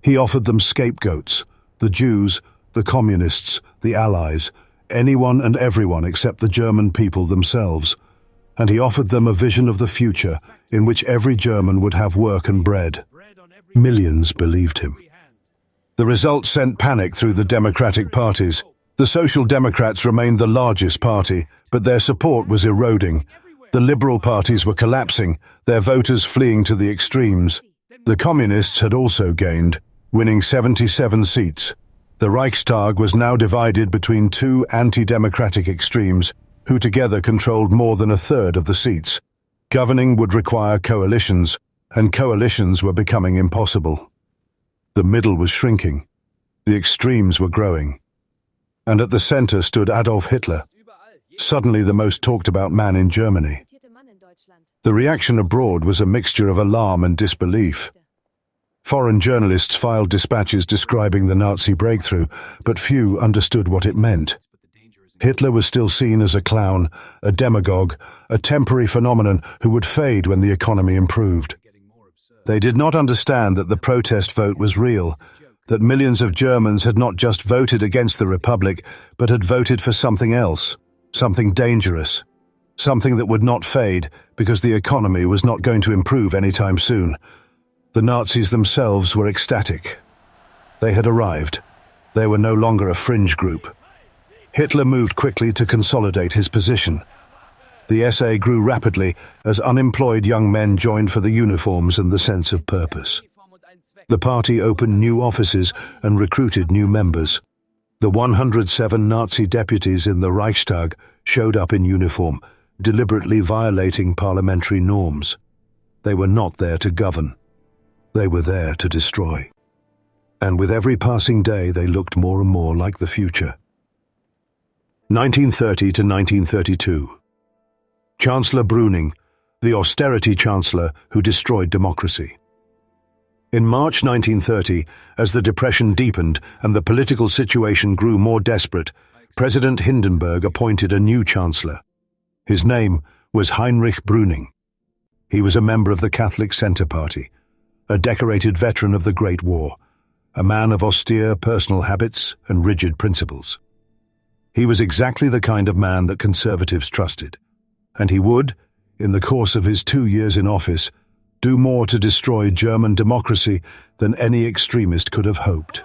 He offered them scapegoats, the Jews, the communists, the Allies, anyone and everyone except the German people themselves. And he offered them a vision of the future in which every German would have work and bread. Millions believed him. The result sent panic through the democratic parties. The Social Democrats remained the largest party, but their support was eroding. The liberal parties were collapsing, their voters fleeing to the extremes. The communists had also gained, winning 77 seats. The Reichstag was now divided between 2 anti-democratic extremes, who together controlled more than a third of the seats. Governing would require coalitions, and coalitions were becoming impossible. The middle was shrinking. The extremes were growing. And at the center stood Adolf Hitler, suddenly the most talked about man in Germany. The reaction abroad was a mixture of alarm and disbelief. Foreign journalists filed dispatches describing the Nazi breakthrough, but few understood what it meant. Hitler was still seen as a clown, a demagogue, a temporary phenomenon who would fade when the economy improved. They did not understand that the protest vote was real, that millions of Germans had not just voted against the Republic, but had voted for something else, something dangerous, something that would not fade because the economy was not going to improve anytime soon. The Nazis themselves were ecstatic. They had arrived. They were no longer a fringe group. Hitler moved quickly to consolidate his position. The SA grew rapidly as unemployed young men joined for the uniforms and the sense of purpose. The party opened new offices and recruited new members. The 107 Nazi deputies in the Reichstag showed up in uniform, deliberately violating parliamentary norms. They were not there to govern. They were there to destroy. And with every passing day, they looked more and more like the future. 1930 to 1932. Chancellor Brüning, the austerity chancellor who destroyed democracy. In March 1930, as the Depression deepened and the political situation grew more desperate, President Hindenburg appointed a new chancellor. His name was Heinrich Brüning. He was a member of the Catholic Centre Party, a decorated veteran of the Great War, a man of austere personal habits and rigid principles. He was exactly the kind of man that conservatives trusted, and he would, in the course of his 2 years in office, do more to destroy German democracy than any extremist could have hoped.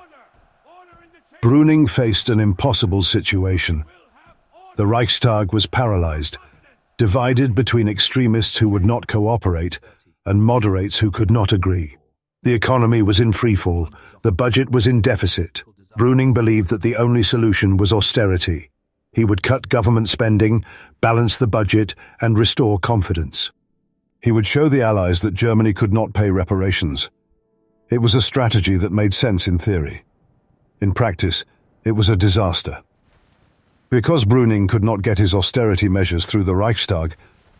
Brüning faced an impossible situation. The Reichstag was paralyzed, divided between extremists who would not cooperate and moderates who could not agree. The economy was in freefall, the budget was in deficit. Brüning believed that the only solution was austerity. He would cut government spending, balance the budget, and restore confidence. He would show the Allies that Germany could not pay reparations. It was a strategy that made sense in theory. In practice, it was a disaster. Because Brüning could not get his austerity measures through the Reichstag,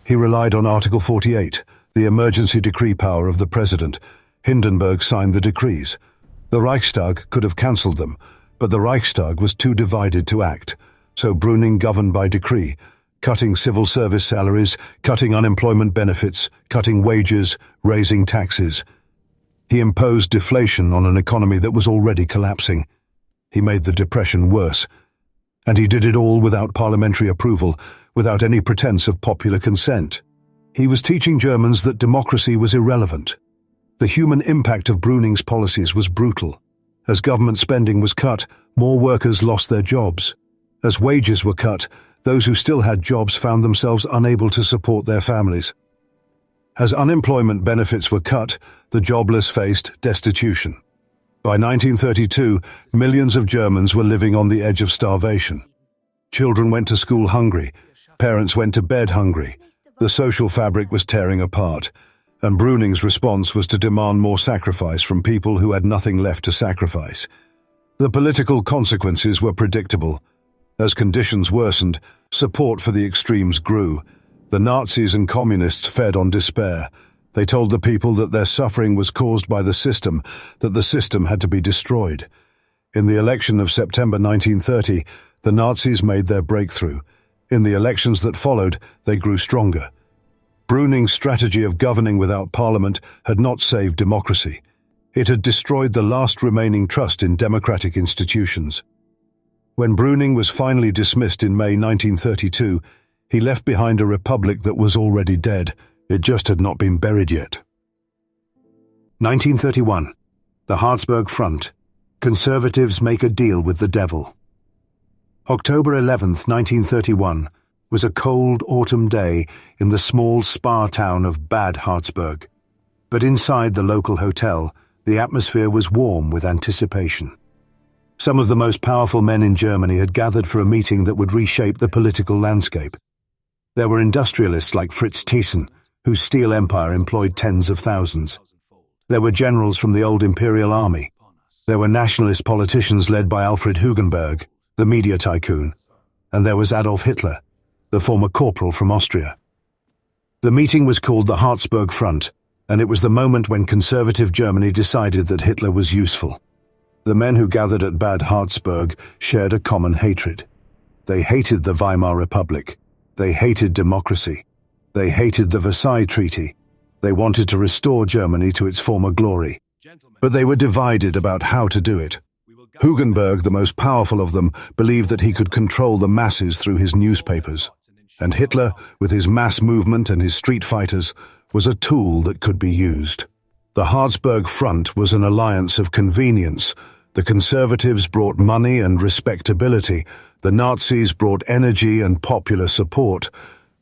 he relied on Article 48, the emergency decree power of the president. Hindenburg signed the decrees. The Reichstag could have cancelled them, but the Reichstag was too divided to act, so Brüning governed by decree, cutting civil service salaries, cutting unemployment benefits, cutting wages, raising taxes. He imposed deflation on an economy that was already collapsing. He made the depression worse. And he did it all without parliamentary approval, without any pretense of popular consent. He was teaching Germans that democracy was irrelevant. The human impact of Brüning's policies was brutal. As government spending was cut, more workers lost their jobs. As wages were cut, those who still had jobs found themselves unable to support their families. As unemployment benefits were cut, the jobless faced destitution. By 1932, millions of Germans were living on the edge of starvation. Children went to school hungry, parents went to bed hungry. The social fabric was tearing apart, and Brüning's response was to demand more sacrifice from people who had nothing left to sacrifice. The political consequences were predictable. As conditions worsened, support for the extremes grew. The Nazis and communists fed on despair. They told the people that their suffering was caused by the system, that the system had to be destroyed. In the election of September 1930, the Nazis made their breakthrough. In the elections that followed, they grew stronger. Brüning's strategy of governing without parliament had not saved democracy. It had destroyed the last remaining trust in democratic institutions. When Brüning was finally dismissed in May 1932, he left behind a republic that was already dead. It just had not been buried yet. 1931. The Harzburg Front. Conservatives make a deal with the devil. October 11th, 1931, was a cold autumn day in the small spa town of Bad Harzburg. But inside the local hotel, the atmosphere was warm with anticipation. Some of the most powerful men in Germany had gathered for a meeting that would reshape the political landscape. There were industrialists like Fritz Thyssen, whose steel empire employed tens of thousands. There were generals from the old imperial army. There were nationalist politicians led by Alfred Hugenberg, the media tycoon. And there was Adolf Hitler, the former corporal from Austria. The meeting was called the Harzburg Front, and it was the moment when conservative Germany decided that Hitler was useful. The men who gathered at Bad Harzburg shared a common hatred. They hated the Weimar Republic. They hated democracy. They hated the Versailles Treaty. They wanted to restore Germany to its former glory. But they were divided about how to do it. Hugenberg, the most powerful of them, believed that he could control the masses through his newspapers. And Hitler, with his mass movement and his street fighters, was a tool that could be used. The Harzburg Front was an alliance of convenience. The conservatives brought money and respectability. The Nazis brought energy and popular support.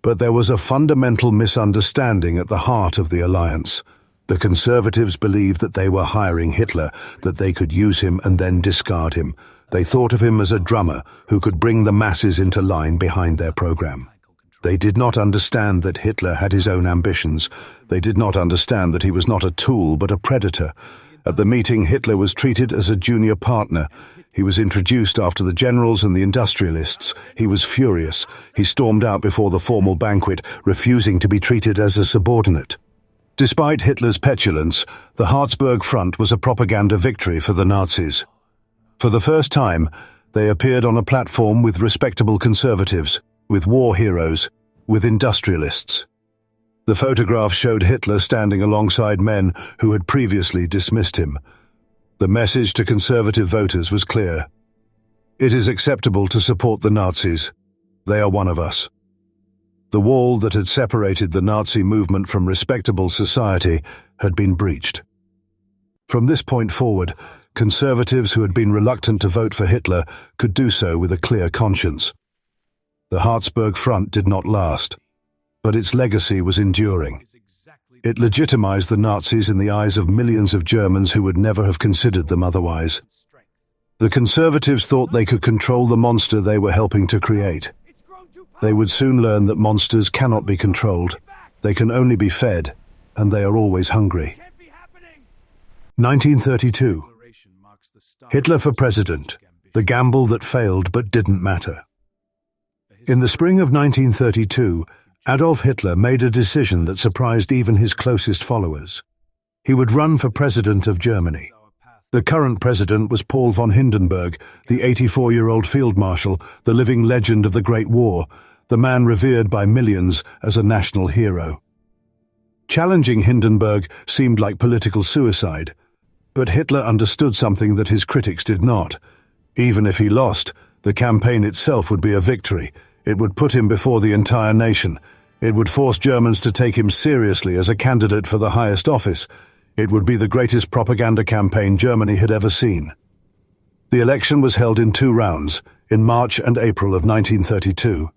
But there was a fundamental misunderstanding at the heart of the alliance. The conservatives believed that they were hiring Hitler, that they could use him and then discard him. They thought of him as a drummer who could bring the masses into line behind their program. They did not understand that Hitler had his own ambitions. They did not understand that he was not a tool but a predator. At the meeting, Hitler was treated as a junior partner. He was introduced after the generals and the industrialists. He was furious. He stormed out before the formal banquet, refusing to be treated as a subordinate. Despite Hitler's petulance, the Harzburg Front was a propaganda victory for the Nazis. For the first time, they appeared on a platform with respectable conservatives, with war heroes, with industrialists. The photograph showed Hitler standing alongside men who had previously dismissed him. The message to conservative voters was clear. It is acceptable to support the Nazis. They are one of us. The wall that had separated the Nazi movement from respectable society had been breached. From this point forward, conservatives who had been reluctant to vote for Hitler could do so with a clear conscience. The Harzburg Front did not last, but its legacy was enduring. It legitimized the Nazis in the eyes of millions of Germans who would never have considered them otherwise. The conservatives thought they could control the monster they were helping to create. They would soon learn that monsters cannot be controlled. They can only be fed, and they are always hungry. 1932. Hitler for president. The gamble that failed but didn't matter. In the spring of 1932, Adolf Hitler made a decision that surprised even his closest followers. He would run for president of Germany. The current president was Paul von Hindenburg, the 84-year-old field marshal, the living legend of the Great War, the man revered by millions as a national hero. Challenging Hindenburg seemed like political suicide, but Hitler understood something that his critics did not. Even if he lost, The campaign itself would be a victory. It would put him before the entire nation. It would force Germans to take him seriously as a candidate for the highest office. It would be the greatest propaganda campaign Germany had ever seen. The election was held in 2 rounds, in March and April of 1932.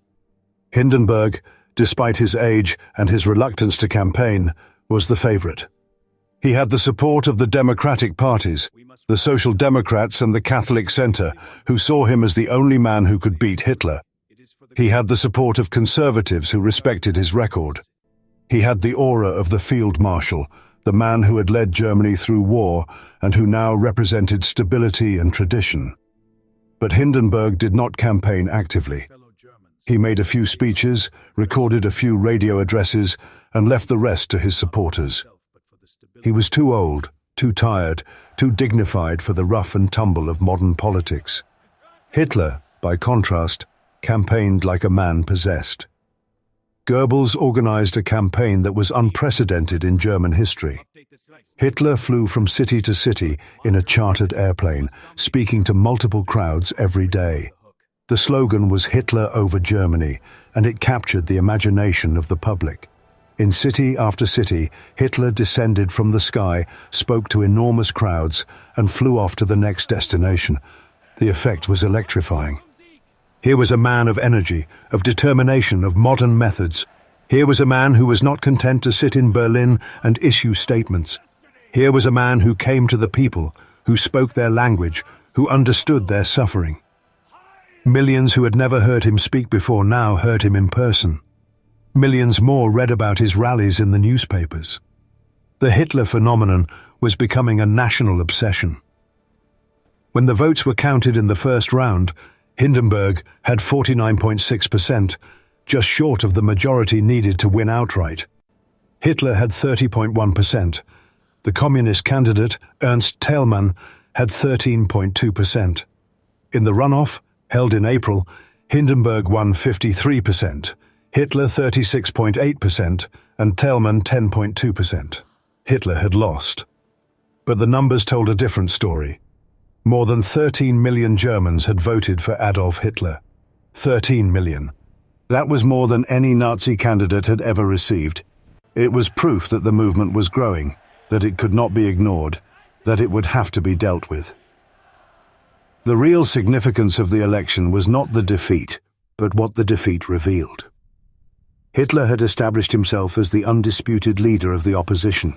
Hindenburg, despite his age and his reluctance to campaign, was the favorite. He had the support of the democratic parties, the Social Democrats and the Catholic Centre, who saw him as the only man who could beat Hitler. He had the support of conservatives who respected his record. He had the aura of the Field Marshal, the man who had led Germany through war and who now represented stability and tradition. But Hindenburg did not campaign actively. He made a few speeches, recorded a few radio addresses, and left the rest to his supporters. He was too old, too tired, too dignified for the rough and tumble of modern politics. Hitler, by contrast, campaigned like a man possessed. Goebbels organized a campaign that was unprecedented in German history. Hitler flew from city to city in a chartered airplane, speaking to multiple crowds every day. The slogan was Hitler over Germany, and it captured the imagination of the public. In city after city, Hitler descended from the sky, spoke to enormous crowds, and flew off to the next destination. The effect was electrifying. Here was a man of energy, of determination, of modern methods. Here was a man who was not content to sit in Berlin and issue statements. Here was a man who came to the people, who spoke their language, who understood their suffering. Millions who had never heard him speak before now heard him in person. Millions more read about his rallies in the newspapers. The Hitler phenomenon was becoming a national obsession. When the votes were counted in the first round, Hindenburg had 49.6%, just short of the majority needed to win outright. Hitler had 30.1%. The communist candidate, Ernst Thälmann, had 13.2%. In the runoff, held in April, Hindenburg won 53%, Hitler 36.8%, and Thälmann 10.2%. Hitler had lost. But the numbers told a different story. More than 13 million Germans had voted for Adolf Hitler. 13 million. That was more than any Nazi candidate had ever received. It was proof that the movement was growing, that it could not be ignored, that it would have to be dealt with. The real significance of the election was not the defeat, but what the defeat revealed. Hitler had established himself as the undisputed leader of the opposition,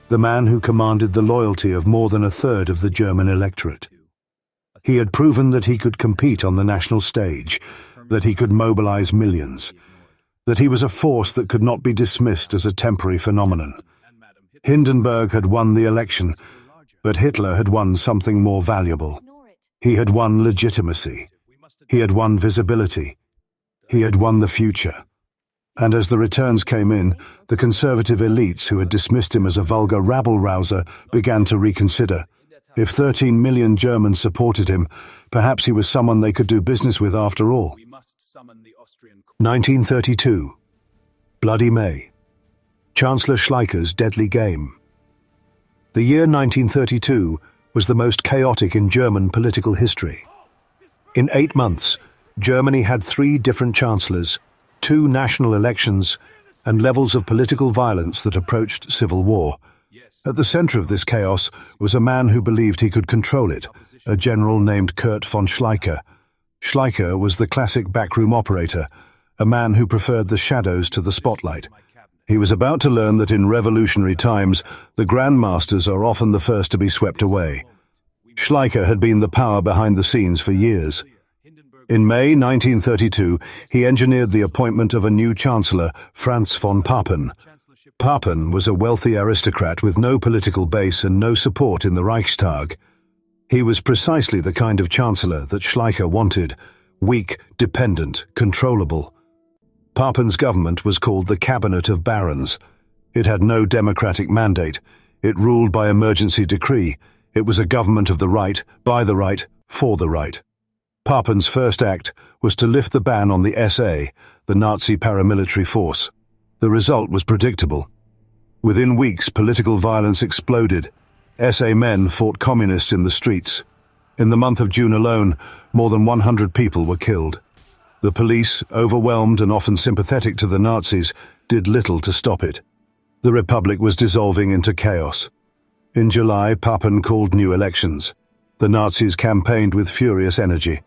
the man who commanded the loyalty of more than a third of the German electorate. He had proven that he could compete on the national stage, that he could mobilize millions, that he was a force that could not be dismissed as a temporary phenomenon. Hindenburg had won the election, but Hitler had won something more valuable. He had won legitimacy. He had won visibility. He had won the future. And as the returns came in, the conservative elites who had dismissed him as a vulgar rabble-rouser began to reconsider. If 13 million Germans supported him, perhaps he was someone they could do business with after all. 1932. Bloody May. Chancellor Schleicher's deadly game. The year 1932 was the most chaotic in German political history. In 8 months, Germany had 3 different chancellors, 2 national elections, and levels of political violence that approached civil war. At the center of this chaos was a man who believed he could control it, a general named Kurt von Schleicher. Schleicher was the classic backroom operator, a man who preferred the shadows to the spotlight. He was about to learn that in revolutionary times, the Grand Masters are often the first to be swept away. Schleicher had been the power behind the scenes for years. In May 1932, he engineered the appointment of a new chancellor, Franz von Papen. Papen was a wealthy aristocrat with no political base and no support in the Reichstag. He was precisely the kind of chancellor that Schleicher wanted: weak, dependent, controllable. Papen's government was called the Cabinet of Barons. It had no democratic mandate. It ruled by emergency decree. It was a government of the right, by the right, for the right. Papen's first act was to lift the ban on the SA, the Nazi paramilitary force. The result was predictable. Within weeks, political violence exploded. SA men fought communists in the streets. In the month of June alone, more than 100 people were killed. The police, overwhelmed and often sympathetic to the Nazis, did little to stop it. The Republic was dissolving into chaos. In July, Papen called new elections. The Nazis campaigned with furious energy.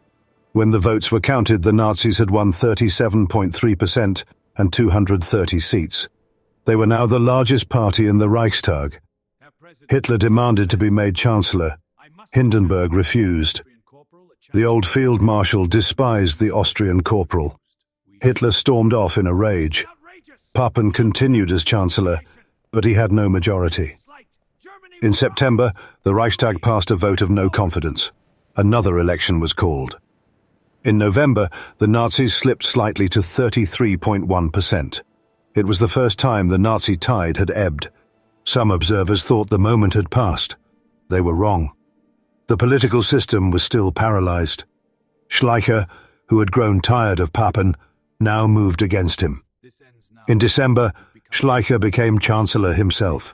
When the votes were counted, the Nazis had won 37.3% and 230 seats. They were now the largest party in the Reichstag. Hitler demanded to be made Chancellor. Hindenburg refused. The old field marshal despised the Austrian corporal. Hitler stormed off in a rage. Papen continued as Chancellor, but he had no majority. In September, the Reichstag passed a vote of no confidence. Another election was called. In November, the Nazis slipped slightly to 33.1%. It was the first time the Nazi tide had ebbed. Some observers thought the moment had passed. They were wrong. The political system was still paralyzed. Schleicher, who had grown tired of Papen, now moved against him. In December, Schleicher became Chancellor himself.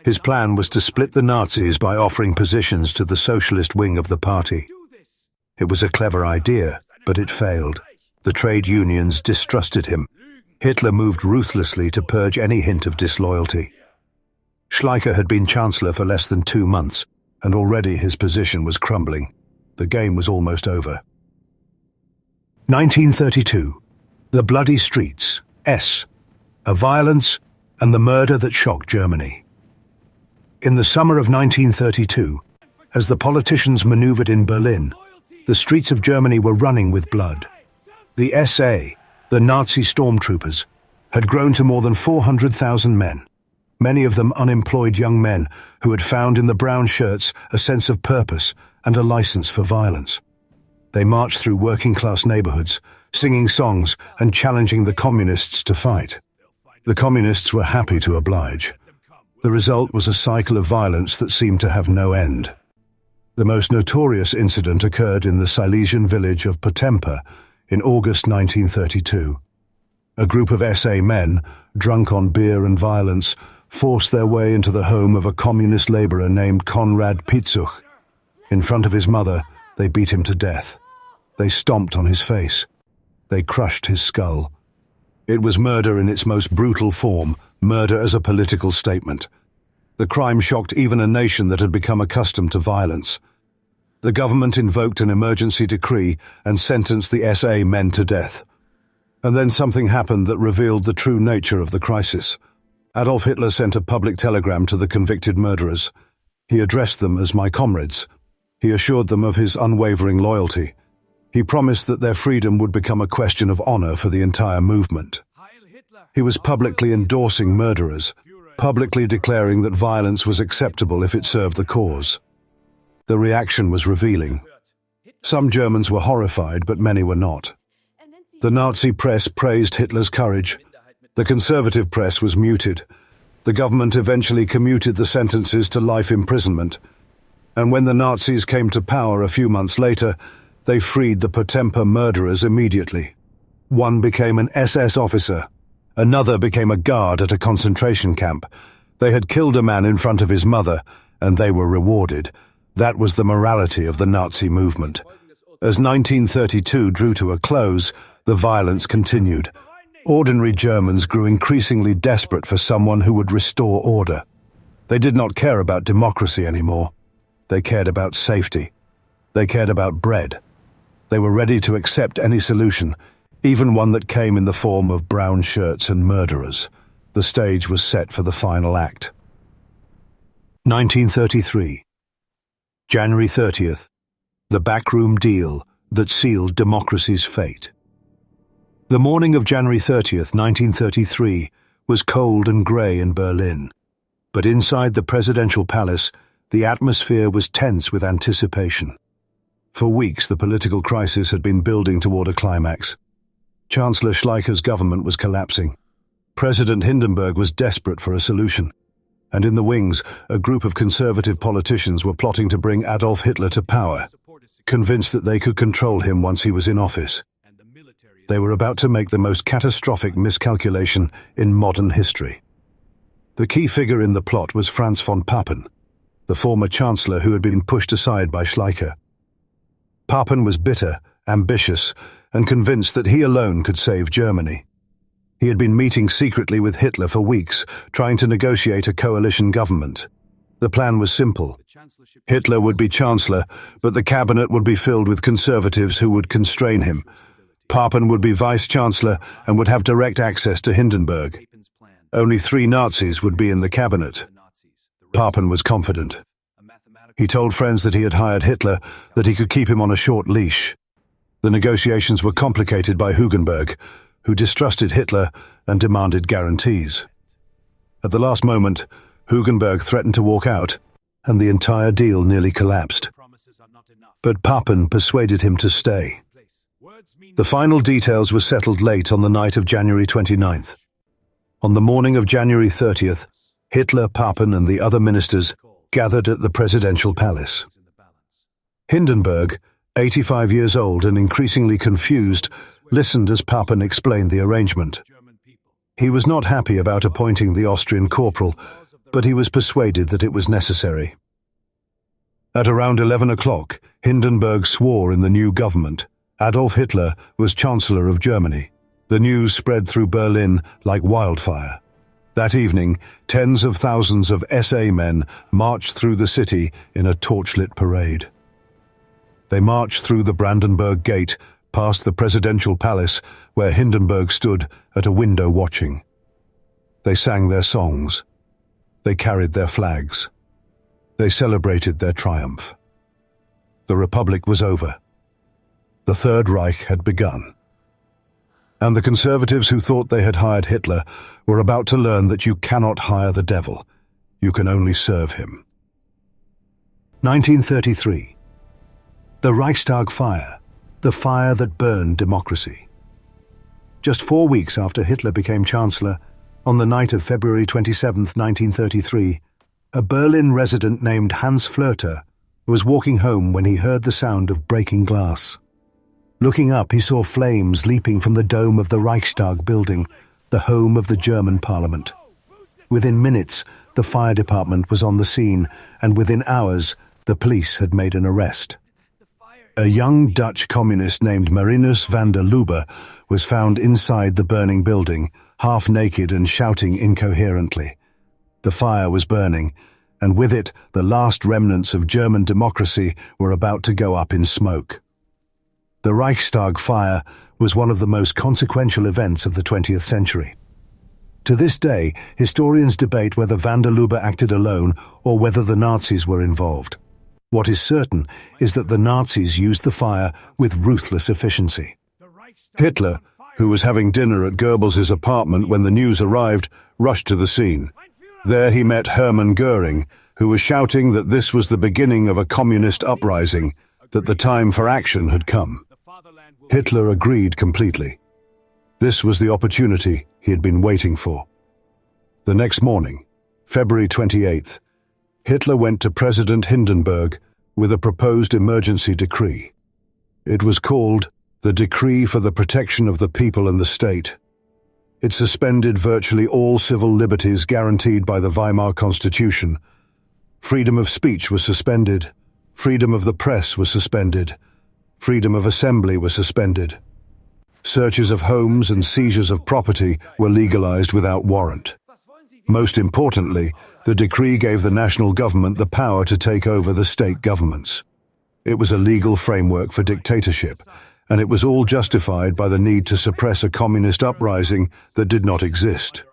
His plan was to split the Nazis by offering positions to the socialist wing of the party. It was a clever idea, but it failed. The trade unions distrusted him. Hitler moved ruthlessly to purge any hint of disloyalty. Schleicher had been Chancellor for less than 2 months, and already his position was crumbling. The game was almost over. 1932. The Bloody Streets, S. A violence and the murder that shocked Germany. In the summer of 1932, as the politicians maneuvered in Berlin, the streets of Germany were running with blood. The SA, the Nazi stormtroopers, had grown to more than 400,000 men, many of them unemployed young men who had found in the brown shirts a sense of purpose and a license for violence. They marched through working-class neighborhoods, singing songs and challenging the communists to fight. The communists were happy to oblige. The result was a cycle of violence that seemed to have no end. The most notorious incident occurred in the Silesian village of Potempa in August 1932. A group of SA men, drunk on beer and violence, forced their way into the home of a communist laborer named Konrad Pietzuch. In front of his mother, they beat him to death. They stomped on his face. They crushed his skull. It was murder in its most brutal form, murder as a political statement. The crime shocked even a nation that had become accustomed to violence. The government invoked an emergency decree and sentenced the SA men to death. And then something happened that revealed the true nature of the crisis. Adolf Hitler sent a public telegram to the convicted murderers. He addressed them as my comrades. He assured them of his unwavering loyalty. He promised that their freedom would become a question of honor for the entire movement. He was publicly endorsing murderers, publicly declaring that violence was acceptable if it served the cause. The reaction was revealing. Some Germans were horrified, but many were not. The Nazi press praised Hitler's courage. The conservative press was muted. The government eventually commuted the sentences to life imprisonment. And when the Nazis came to power a few months later, they freed the Potempa murderers immediately. One became an SS officer. Another became a guard at a concentration camp. They had killed a man in front of his mother, and they were rewarded. That was the morality of the Nazi movement. As 1932 drew to a close, the violence continued. Ordinary Germans grew increasingly desperate for someone who would restore order. They did not care about democracy anymore. They cared about safety. They cared about bread. They were ready to accept any solution, even one that came in the form of brown shirts and murderers. The stage was set for the final act. 1933. January 30th. The backroom deal that sealed democracy's fate. The morning of January 30th, 1933, was cold and grey in Berlin. But inside the presidential palace, the atmosphere was tense with anticipation. For weeks, the political crisis had been building toward a climax. Chancellor Schleicher's government was collapsing. President Hindenburg was desperate for a solution. And in the wings, a group of conservative politicians were plotting to bring Adolf Hitler to power, convinced that they could control him once he was in office. They were about to make the most catastrophic miscalculation in modern history. The key figure in the plot was Franz von Papen, the former chancellor who had been pushed aside by Schleicher. Papen was bitter, ambitious, and convinced that he alone could save Germany. He had been meeting secretly with Hitler for weeks, trying to negotiate a coalition government. The plan was simple. Hitler would be Chancellor, but the cabinet would be filled with conservatives who would constrain him. Papen would be Vice-Chancellor and would have direct access to Hindenburg. Only 3 Nazis would be in the cabinet. Papen was confident. He told friends that he had hired Hitler, that he could keep him on a short leash. The negotiations were complicated by Hugenberg, who distrusted Hitler and demanded guarantees. At the last moment, Hugenberg threatened to walk out, and the entire deal nearly collapsed. But Papen persuaded him to stay. The final details were settled late on the night of January 29th. On the morning of January 30th, Hitler, Papen, and the other ministers gathered at the presidential palace. Hindenburg, 85 years old and increasingly confused, listened as Papen explained the arrangement. He was not happy about appointing the Austrian corporal, but he was persuaded that it was necessary. At around 11 o'clock, Hindenburg swore in the new government. Adolf Hitler was Chancellor of Germany. The news spread through Berlin like wildfire. That evening, tens of thousands of SA men marched through the city in a torchlit parade. They marched through the Brandenburg Gate, past the presidential palace, where Hindenburg stood at a window watching. They sang their songs. They carried their flags. They celebrated their triumph. The Republic was over. The Third Reich had begun. And the conservatives who thought they had hired Hitler were about to learn that you cannot hire the devil. You can only serve him. 1933. The Reichstag Fire, the fire that burned democracy. Just 4 weeks after Hitler became Chancellor, on the night of February 27, 1933, a Berlin resident named Hans Flöter was walking home when he heard the sound of breaking glass. Looking up, he saw flames leaping from the dome of the Reichstag building, the home of the German parliament. Within minutes, the fire department was on the scene, and within hours, the police had made an arrest. A young Dutch communist named Marinus van der Lubbe was found inside the burning building, half naked and shouting incoherently. The fire was burning, and with it, the last remnants of German democracy were about to go up in smoke. The Reichstag Fire was one of the most consequential events of the 20th century. To this day, historians debate whether van der Lubbe acted alone or whether the Nazis were involved. What is certain is that the Nazis used the fire with ruthless efficiency. Hitler, who was having dinner at Goebbels' apartment when the news arrived, rushed to the scene. There he met Hermann Göring, who was shouting that this was the beginning of a communist uprising, that the time for action had come. Hitler agreed completely. This was the opportunity he had been waiting for. The next morning, February 28th, Hitler went to President Hindenburg with a proposed emergency decree. It was called the Decree for the Protection of the People and the State. It suspended virtually all civil liberties guaranteed by the Weimar Constitution. Freedom of speech was suspended. Freedom of the press was suspended. Freedom of assembly was suspended. Searches of homes and seizures of property were legalized without warrant. Most importantly, the decree gave the national government the power to take over the state governments. It was a legal framework for dictatorship, and it was all justified by the need to suppress a communist uprising that did not exist.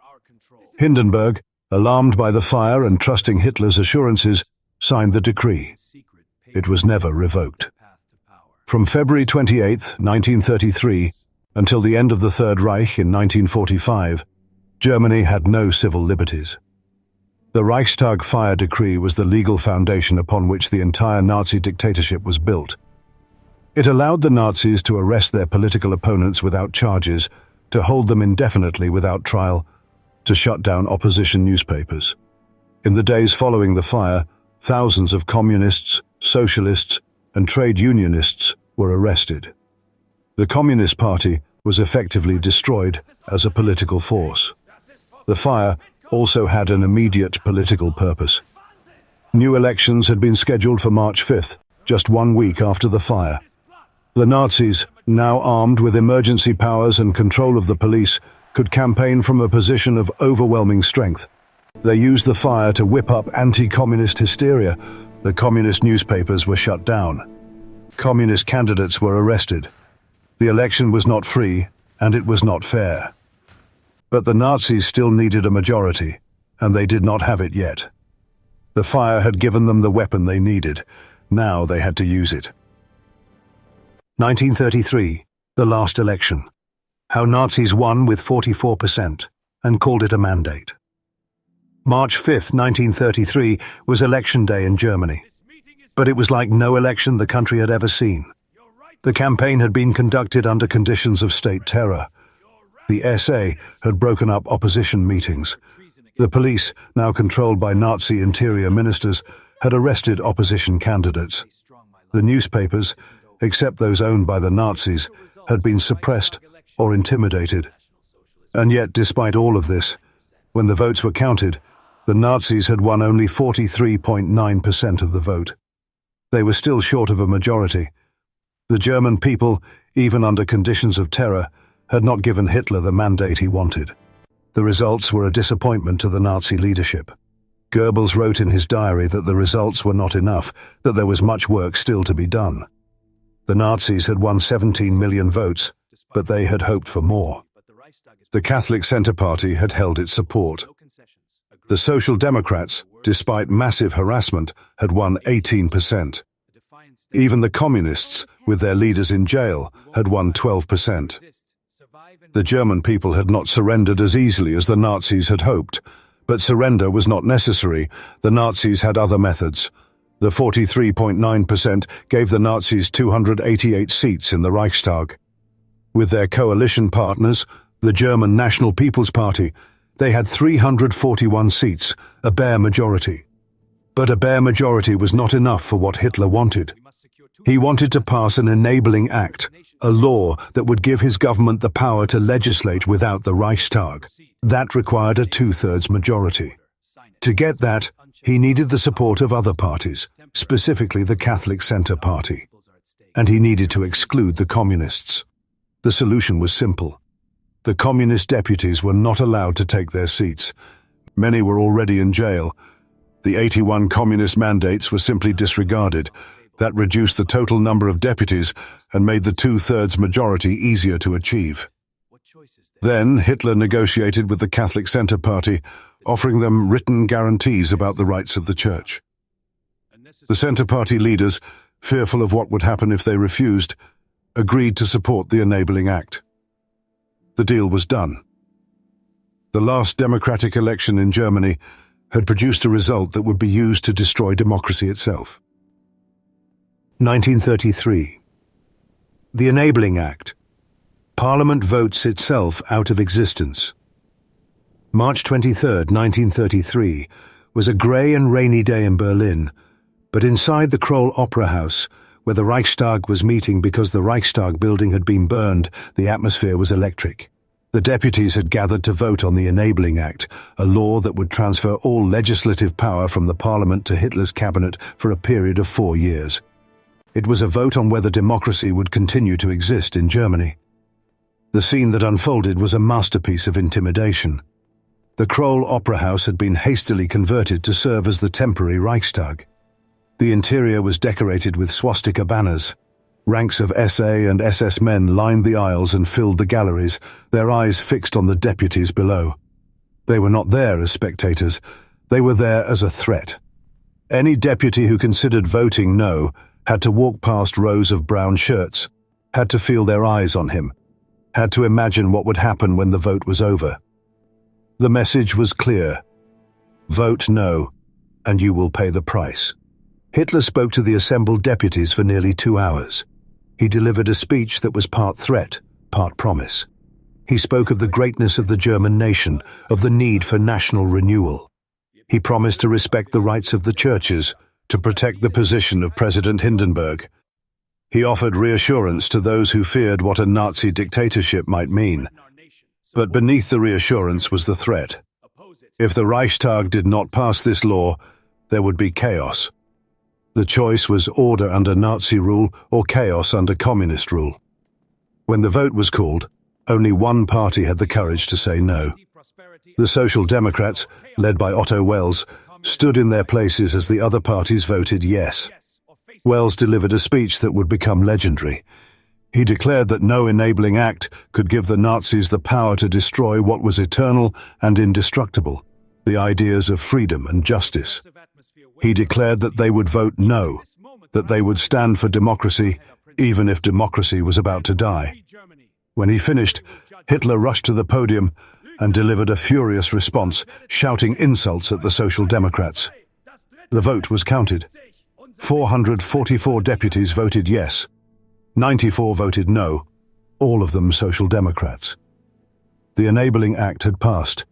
Hindenburg, alarmed by the fire and trusting Hitler's assurances, signed the decree. It was never revoked. From February 28, 1933, until the end of the Third Reich in 1945, Germany had no civil liberties. The Reichstag Fire decree was the legal foundation upon which the entire Nazi dictatorship was built. It allowed the Nazis to arrest their political opponents without charges, to hold them indefinitely without trial, to shut down opposition newspapers. In the days following the fire, thousands of communists, socialists, and trade unionists were arrested. The Communist Party was effectively destroyed as a political force. The fire also had an immediate political purpose. New elections had been scheduled for March 5th, just 1 week after the fire. The Nazis, now armed with emergency powers and control of the police, could campaign from a position of overwhelming strength. They used the fire to whip up anti-communist hysteria. The communist newspapers were shut down. Communist candidates were arrested. The election was not free, and it was not fair. But the Nazis still needed a majority, and they did not have it yet. The fire had given them the weapon they needed. Now they had to use it. 1933, the last election. How Nazis won with 44% and called it a mandate. March 5, 1933 was election day in Germany. But it was like no election the country had ever seen. The campaign had been conducted under conditions of state terror. The SA had broken up opposition meetings. The police, now controlled by Nazi interior ministers, had arrested opposition candidates. The newspapers, except those owned by the Nazis, had been suppressed or intimidated. And yet, despite all of this, when the votes were counted, the Nazis had won only 43.9% of the vote. They were still short of a majority. The German people, even under conditions of terror, had not given Hitler the mandate he wanted. The results were a disappointment to the Nazi leadership. Goebbels wrote in his diary that the results were not enough, that there was much work still to be done. The Nazis had won 17 million votes, but they had hoped for more. The Catholic Centre Party had held its support. The Social Democrats, despite massive harassment, had won 18%. Even the Communists, with their leaders in jail, had won 12%. The German people had not surrendered as easily as the Nazis had hoped, but surrender was not necessary. The Nazis had other methods. The 43.9% gave the Nazis 288 seats in the Reichstag. With their coalition partners, the German National People's Party, they had 341 seats, a bare majority. But a bare majority was not enough for what Hitler wanted. He wanted to pass an enabling act, a law that would give his government the power to legislate without the Reichstag. That required a two-thirds majority. To get that, he needed the support of other parties, specifically the Catholic Centre Party. And he needed to exclude the Communists. The solution was simple. The Communist deputies were not allowed to take their seats. Many were already in jail. The 81 Communist mandates were simply disregarded. That reduced the total number of deputies and made the two-thirds majority easier to achieve. Then Hitler negotiated with the Catholic Centre Party, offering them written guarantees about the rights of the Church. The Centre Party leaders, fearful of what would happen if they refused, agreed to support the Enabling Act. The deal was done. The last democratic election in Germany had produced a result that would be used to destroy democracy itself. 1933. The Enabling Act. Parliament votes itself out of existence. March 23, 1933, was a grey and rainy day in Berlin, but inside the Kroll Opera House, where the Reichstag was meeting because the Reichstag building had been burned, the atmosphere was electric. The deputies had gathered to vote on the Enabling Act, a law that would transfer all legislative power from the parliament to Hitler's cabinet for a period of 4 years. It was a vote on whether democracy would continue to exist in Germany. The scene that unfolded was a masterpiece of intimidation. The Kroll Opera House had been hastily converted to serve as the temporary Reichstag. The interior was decorated with swastika banners. Ranks of SA and SS men lined the aisles and filled the galleries, their eyes fixed on the deputies below. They were not there as spectators. They were there as a threat. Any deputy who considered voting no had to walk past rows of brown shirts, had to feel their eyes on him, had to imagine what would happen when the vote was over. The message was clear. Vote no, and you will pay the price. Hitler spoke to the assembled deputies for nearly 2 hours. He delivered a speech that was part threat, part promise. He spoke of the greatness of the German nation, of the need for national renewal. He promised to respect the rights of the churches, to protect the position of President Hindenburg. He offered reassurance to those who feared what a Nazi dictatorship might mean. But beneath the reassurance was the threat. If the Reichstag did not pass this law, there would be chaos. The choice was order under Nazi rule or chaos under communist rule. When the vote was called, only one party had the courage to say no. The Social Democrats, led by Otto Wels, stood in their places as the other parties voted yes. Wels delivered a speech that would become legendary. He declared that no enabling act could give the Nazis the power to destroy what was eternal and indestructible, the ideas of freedom and justice. He declared that they would vote no, that they would stand for democracy, even if democracy was about to die. When he finished, Hitler rushed to the podium and delivered a furious response, shouting insults at the Social Democrats. The vote was counted. 444 deputies voted yes. 94 voted no, all of them Social Democrats. The Enabling Act had passed.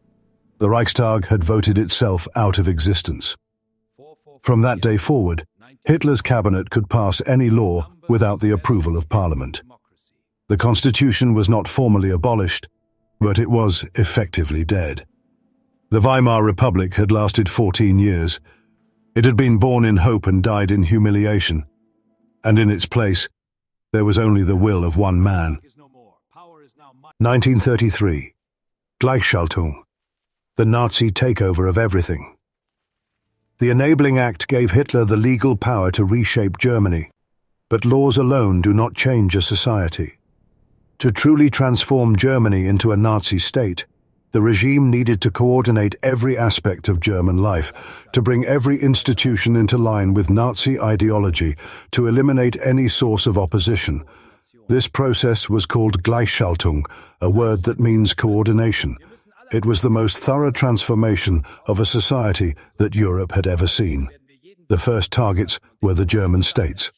The Reichstag had voted itself out of existence. From that day forward, Hitler's cabinet could pass any law without the approval of Parliament. The constitution was not formally abolished, but it was effectively dead. The Weimar Republic had lasted 14 years. It had been born in hope and died in humiliation. And in its place, there was only the will of one man. 1933. Gleichschaltung. The Nazi takeover of everything. The Enabling Act gave Hitler the legal power to reshape Germany, but laws alone do not change a society. To truly transform Germany into a Nazi state, the regime needed to coordinate every aspect of German life, to bring every institution into line with Nazi ideology, to eliminate any source of opposition. This process was called Gleichschaltung, a word that means coordination. It was the most thorough transformation of a society that Europe had ever seen. The first targets were the German states.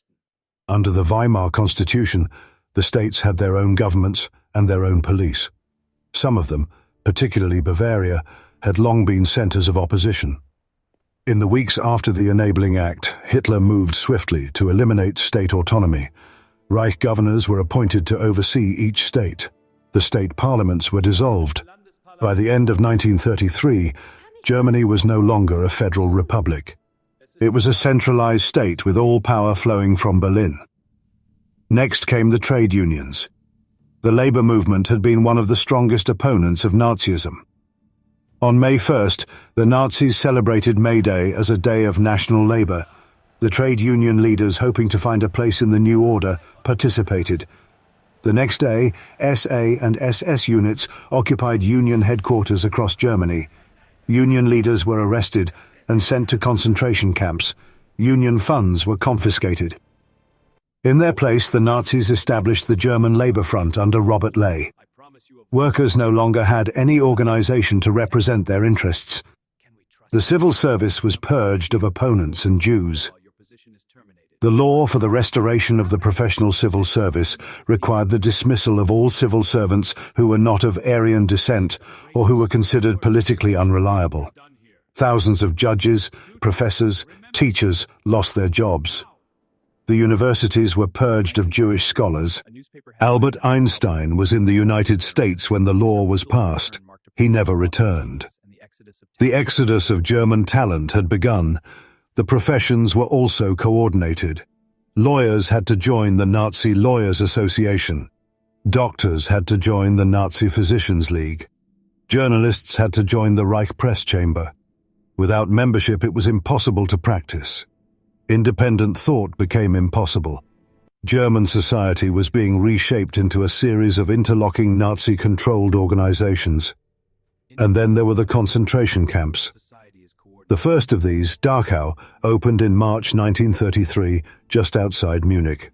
Under the Weimar Constitution, the states had their own governments and their own police. Some of them, particularly Bavaria, had long been centers of opposition. In the weeks after the Enabling Act, Hitler moved swiftly to eliminate state autonomy. Reich governors were appointed to oversee each state. The state parliaments were dissolved. By the end of 1933, Germany was no longer a federal republic. It was a centralized state with all power flowing from Berlin. Next came the trade unions. The labor movement had been one of the strongest opponents of Nazism. On May 1st, the Nazis celebrated May Day as a day of national labor. The trade union leaders, hoping to find a place in the new order, participated. The next day, SA and SS units occupied Union headquarters across Germany. Union leaders were arrested and sent to concentration camps. Union funds were confiscated. In their place, the Nazis established the German Labour Front under Robert Ley. Workers no longer had any organization to represent their interests. The civil service was purged of opponents and Jews. The law for the restoration of the professional civil service required the dismissal of all civil servants who were not of Aryan descent or who were considered politically unreliable. Thousands of judges, professors, teachers lost their jobs. The universities were purged of Jewish scholars. Albert Einstein was in the United States when the law was passed. He never returned. The exodus of German talent had begun. The professions were also coordinated. Lawyers had to join the Nazi Lawyers Association. Doctors had to join the Nazi Physicians League. Journalists had to join the Reich Press Chamber. Without membership, it was impossible to practice. Independent thought became impossible. German society was being reshaped into a series of interlocking Nazi-controlled organizations. And then there were the concentration camps. The first of these, Dachau, opened in March 1933, just outside Munich.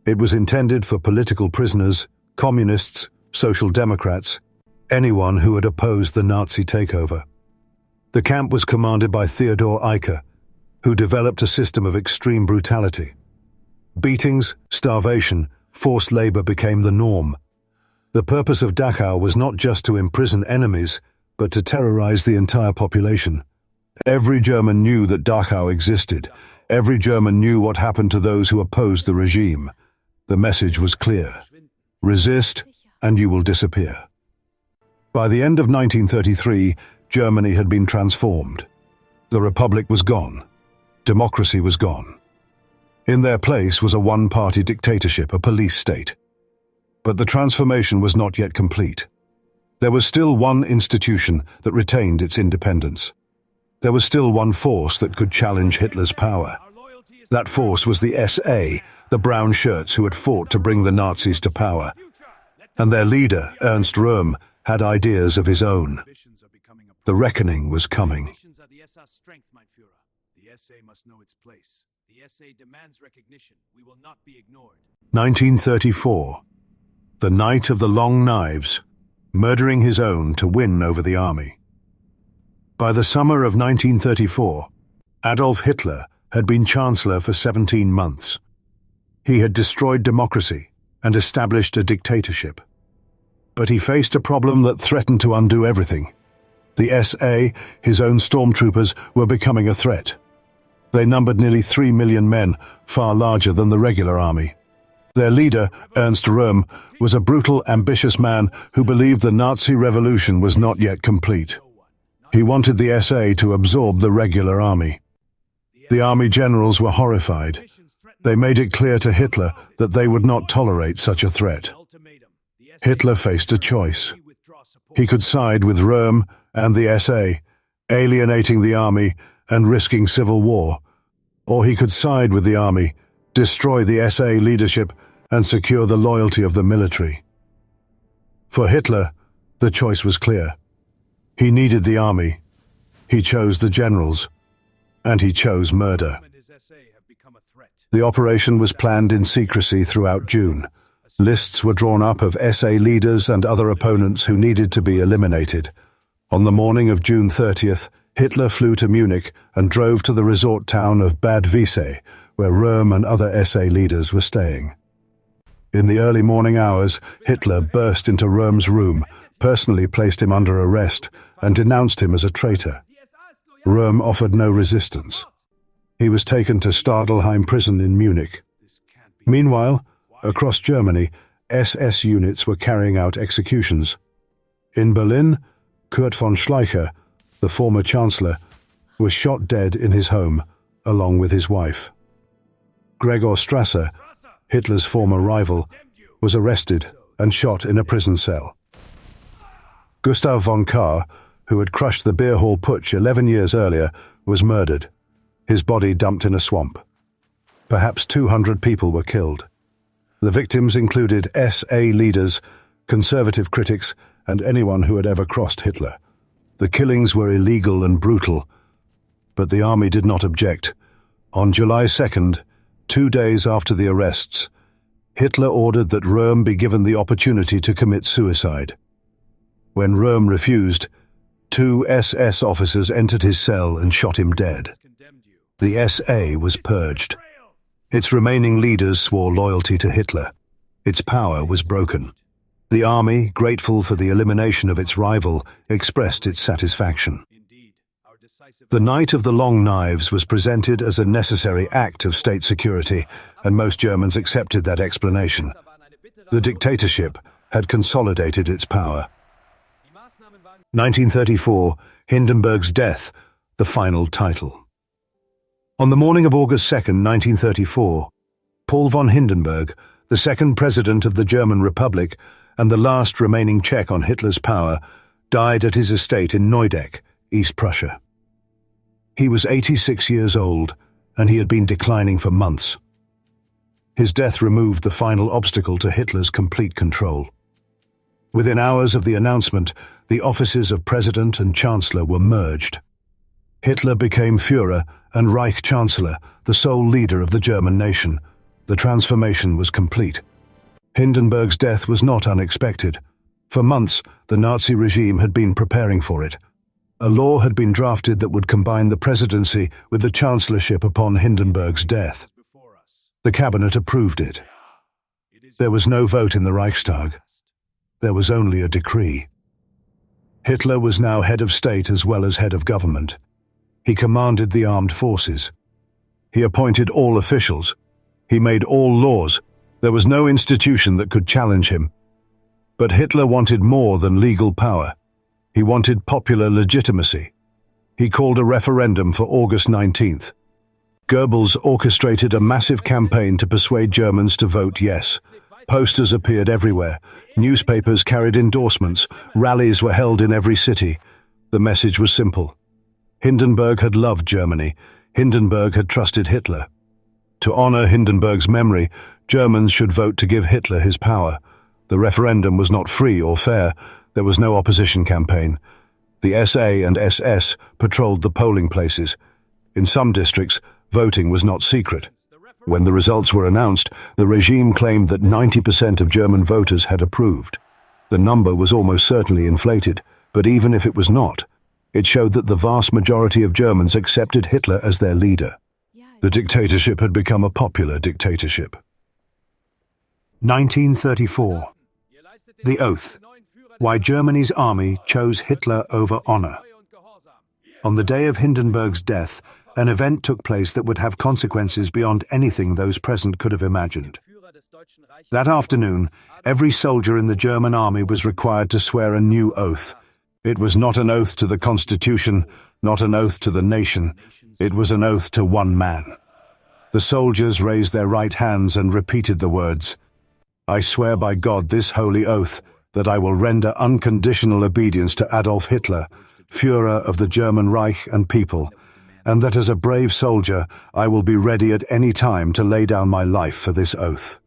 It was intended for political prisoners, communists, social democrats, anyone who had opposed the Nazi takeover. The camp was commanded by Theodor Eicke, who developed a system of extreme brutality. Beatings, starvation, forced labor became the norm. The purpose of Dachau was not just to imprison enemies, but to terrorize the entire population. Every German knew that Dachau existed. Every German knew what happened to those who opposed the regime. The message was clear. Resist, and you will disappear. By the end of 1933, Germany had been transformed. The Republic was gone. Democracy was gone. In their place was a one-party dictatorship, a police state. But the transformation was not yet complete. There was still one institution that retained its independence. There was still one force that could challenge Hitler's power. That force was the SA, the brown shirts who had fought to bring the Nazis to power. And their leader, Ernst Röhm, had ideas of his own. The reckoning was coming. The SA must know its place. The SA demands recognition. We will not be ignored. 1934. The night of the long knives, murdering his own to win over the army. By the summer of 1934, Adolf Hitler had been Chancellor for 17 months. He had destroyed democracy and established a dictatorship. But he faced a problem that threatened to undo everything. The SA, his own stormtroopers, were becoming a threat. They numbered nearly 3 million men, far larger than the regular army. Their leader, Ernst Röhm, was a brutal, ambitious man who believed the Nazi revolution was not yet complete. He wanted the SA to absorb the regular army. The army generals were horrified. They made it clear to Hitler that they would not tolerate such a threat. Hitler faced a choice. He could side with Röhm and the SA, alienating the army and risking civil war, or he could side with the army, destroy the SA leadership, and secure the loyalty of the military. For Hitler, the choice was clear. He needed the army. He chose the generals. And he chose murder. The operation was planned in secrecy throughout June. Lists were drawn up of SA leaders and other opponents who needed to be eliminated. On the morning of June 30th, Hitler flew to Munich and drove to the resort town of Bad Wiessee, where Röhm and other SA leaders were staying. In the early morning hours, Hitler burst into Röhm's room, personally placed him under arrest, and denounced him as a traitor. Röhm offered no resistance. He was taken to Stadelheim prison in Munich. Meanwhile, across Germany, SS units were carrying out executions. In Berlin, Kurt von Schleicher, the former Chancellor, was shot dead in his home, along with his wife. Gregor Strasser, Hitler's former rival, was arrested and shot in a prison cell. Gustav von Kahr, who had crushed the Beer Hall Putsch 11 years earlier, was murdered, his body dumped in a swamp. Perhaps 200 people were killed. The victims included SA leaders, conservative critics, and anyone who had ever crossed Hitler. The killings were illegal and brutal, but the army did not object. On July 2nd, 2 days after the arrests, Hitler ordered that Röhm be given the opportunity to commit suicide. When Röhm refused, 2 SS officers entered his cell and shot him dead. The SA was purged. Its remaining leaders swore loyalty to Hitler. Its power was broken. The army, grateful for the elimination of its rival, expressed its satisfaction. The night of the long knives was presented as a necessary act of state security, and most Germans accepted that explanation. The dictatorship had consolidated its power. 1934, Hindenburg's death, the final title. On the morning of August 2nd, 1934, Paul von Hindenburg, the second president of the German Republic and the last remaining check on Hitler's power, died at his estate in Neudeck, East Prussia. He was 86 years old, and he had been declining for months. His death removed the final obstacle to Hitler's complete control. Within hours of the announcement, the offices of President and Chancellor were merged. Hitler became Führer and Reich Chancellor, the sole leader of the German nation. The transformation was complete. Hindenburg's death was not unexpected. For months, the Nazi regime had been preparing for it. A law had been drafted that would combine the presidency with the chancellorship upon Hindenburg's death. The cabinet approved it. There was no vote in the Reichstag. There was only a decree. Hitler was now head of state as well as head of government. He commanded the armed forces. He appointed all officials. He made all laws. There was no institution that could challenge him. But Hitler wanted more than legal power. He wanted popular legitimacy. He called a referendum for August 19th. Goebbels orchestrated a massive campaign to persuade Germans to vote yes. Posters appeared everywhere. Newspapers carried endorsements. Rallies were held in every city. The message was simple. Hindenburg had loved Germany. Hindenburg had trusted Hitler. To honor Hindenburg's memory, Germans should vote to give Hitler his power. The referendum was not free or fair. There was no opposition campaign. The SA and SS patrolled the polling places. In some districts, voting was not secret. When the results were announced, the regime claimed that 90% of German voters had approved. The number was almost certainly inflated, but even if it was not, it showed that the vast majority of Germans accepted Hitler as their leader. The dictatorship had become a popular dictatorship. 1934. The Oath. Why Germany's army chose Hitler over honor. On the day of Hindenburg's death, an event took place that would have consequences beyond anything those present could have imagined. That afternoon, every soldier in the German army was required to swear a new oath. It was not an oath to the Constitution, not an oath to the nation. It was an oath to one man. The soldiers raised their right hands and repeated the words, "I swear by God this holy oath that I will render unconditional obedience to Adolf Hitler, Führer of the German Reich and people, and that as a brave soldier I will be ready at any time to lay down my life for this oath."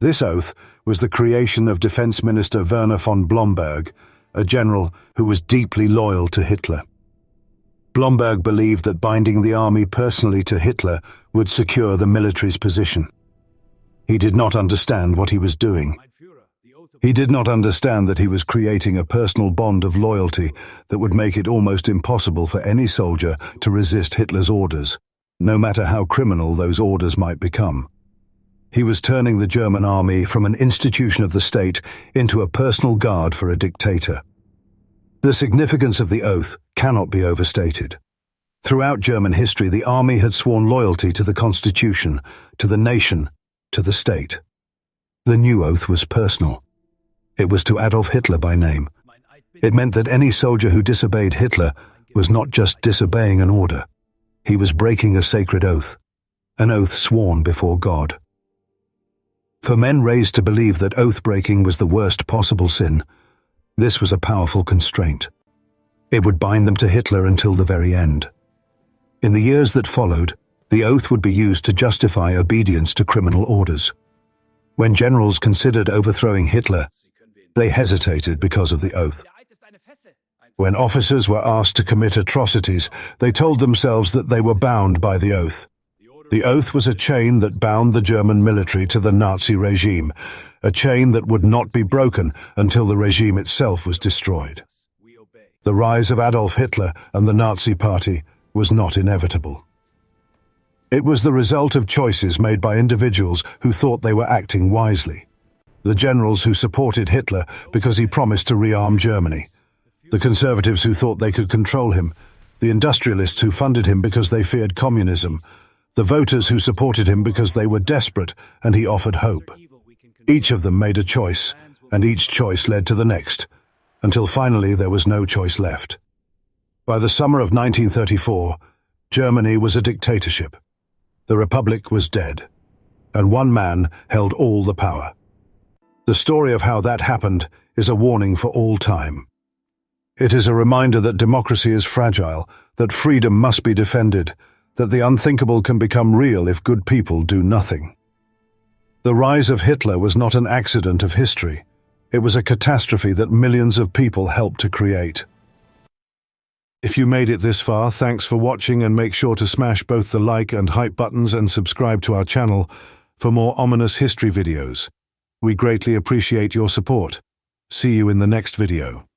This oath was the creation of Defense Minister Werner von Blomberg, a general who was deeply loyal to Hitler. Blomberg believed that binding the army personally to Hitler would secure the military's position. He did not understand what he was doing. He did not understand that he was creating a personal bond of loyalty that would make it almost impossible for any soldier to resist Hitler's orders, no matter how criminal those orders might become. He was turning the German army from an institution of the state into a personal guard for a dictator. The significance of the oath cannot be overstated. Throughout German history, the army had sworn loyalty to the Constitution, to the nation, to the state. The new oath was personal. It was to Adolf Hitler by name. It meant that any soldier who disobeyed Hitler was not just disobeying an order. He was breaking a sacred oath, an oath sworn before God. For men raised to believe that oath-breaking was the worst possible sin, this was a powerful constraint. It would bind them to Hitler until the very end. In the years that followed, the oath would be used to justify obedience to criminal orders. When generals considered overthrowing Hitler, they hesitated because of the oath. When officers were asked to commit atrocities, they told themselves that they were bound by the oath. The oath was a chain that bound the German military to the Nazi regime, a chain that would not be broken until the regime itself was destroyed. The rise of Adolf Hitler and the Nazi Party was not inevitable. It was the result of choices made by individuals who thought they were acting wisely. The generals who supported Hitler because he promised to rearm Germany. The conservatives who thought they could control him. The industrialists who funded him because they feared communism. The voters who supported him because they were desperate and he offered hope. Each of them made a choice, and each choice led to the next, until finally there was no choice left. By the summer of 1934, Germany was a dictatorship. The Republic was dead, and one man held all the power. The story of how that happened is a warning for all time. It is a reminder that democracy is fragile, that freedom must be defended, that the unthinkable can become real if good people do nothing. The rise of Hitler was not an accident of history. It was a catastrophe that millions of people helped to create. If you made it this far, thanks for watching, and make sure to smash both the like and hype buttons and subscribe to our channel for more ominous history videos. We greatly appreciate your support. See you in the next video.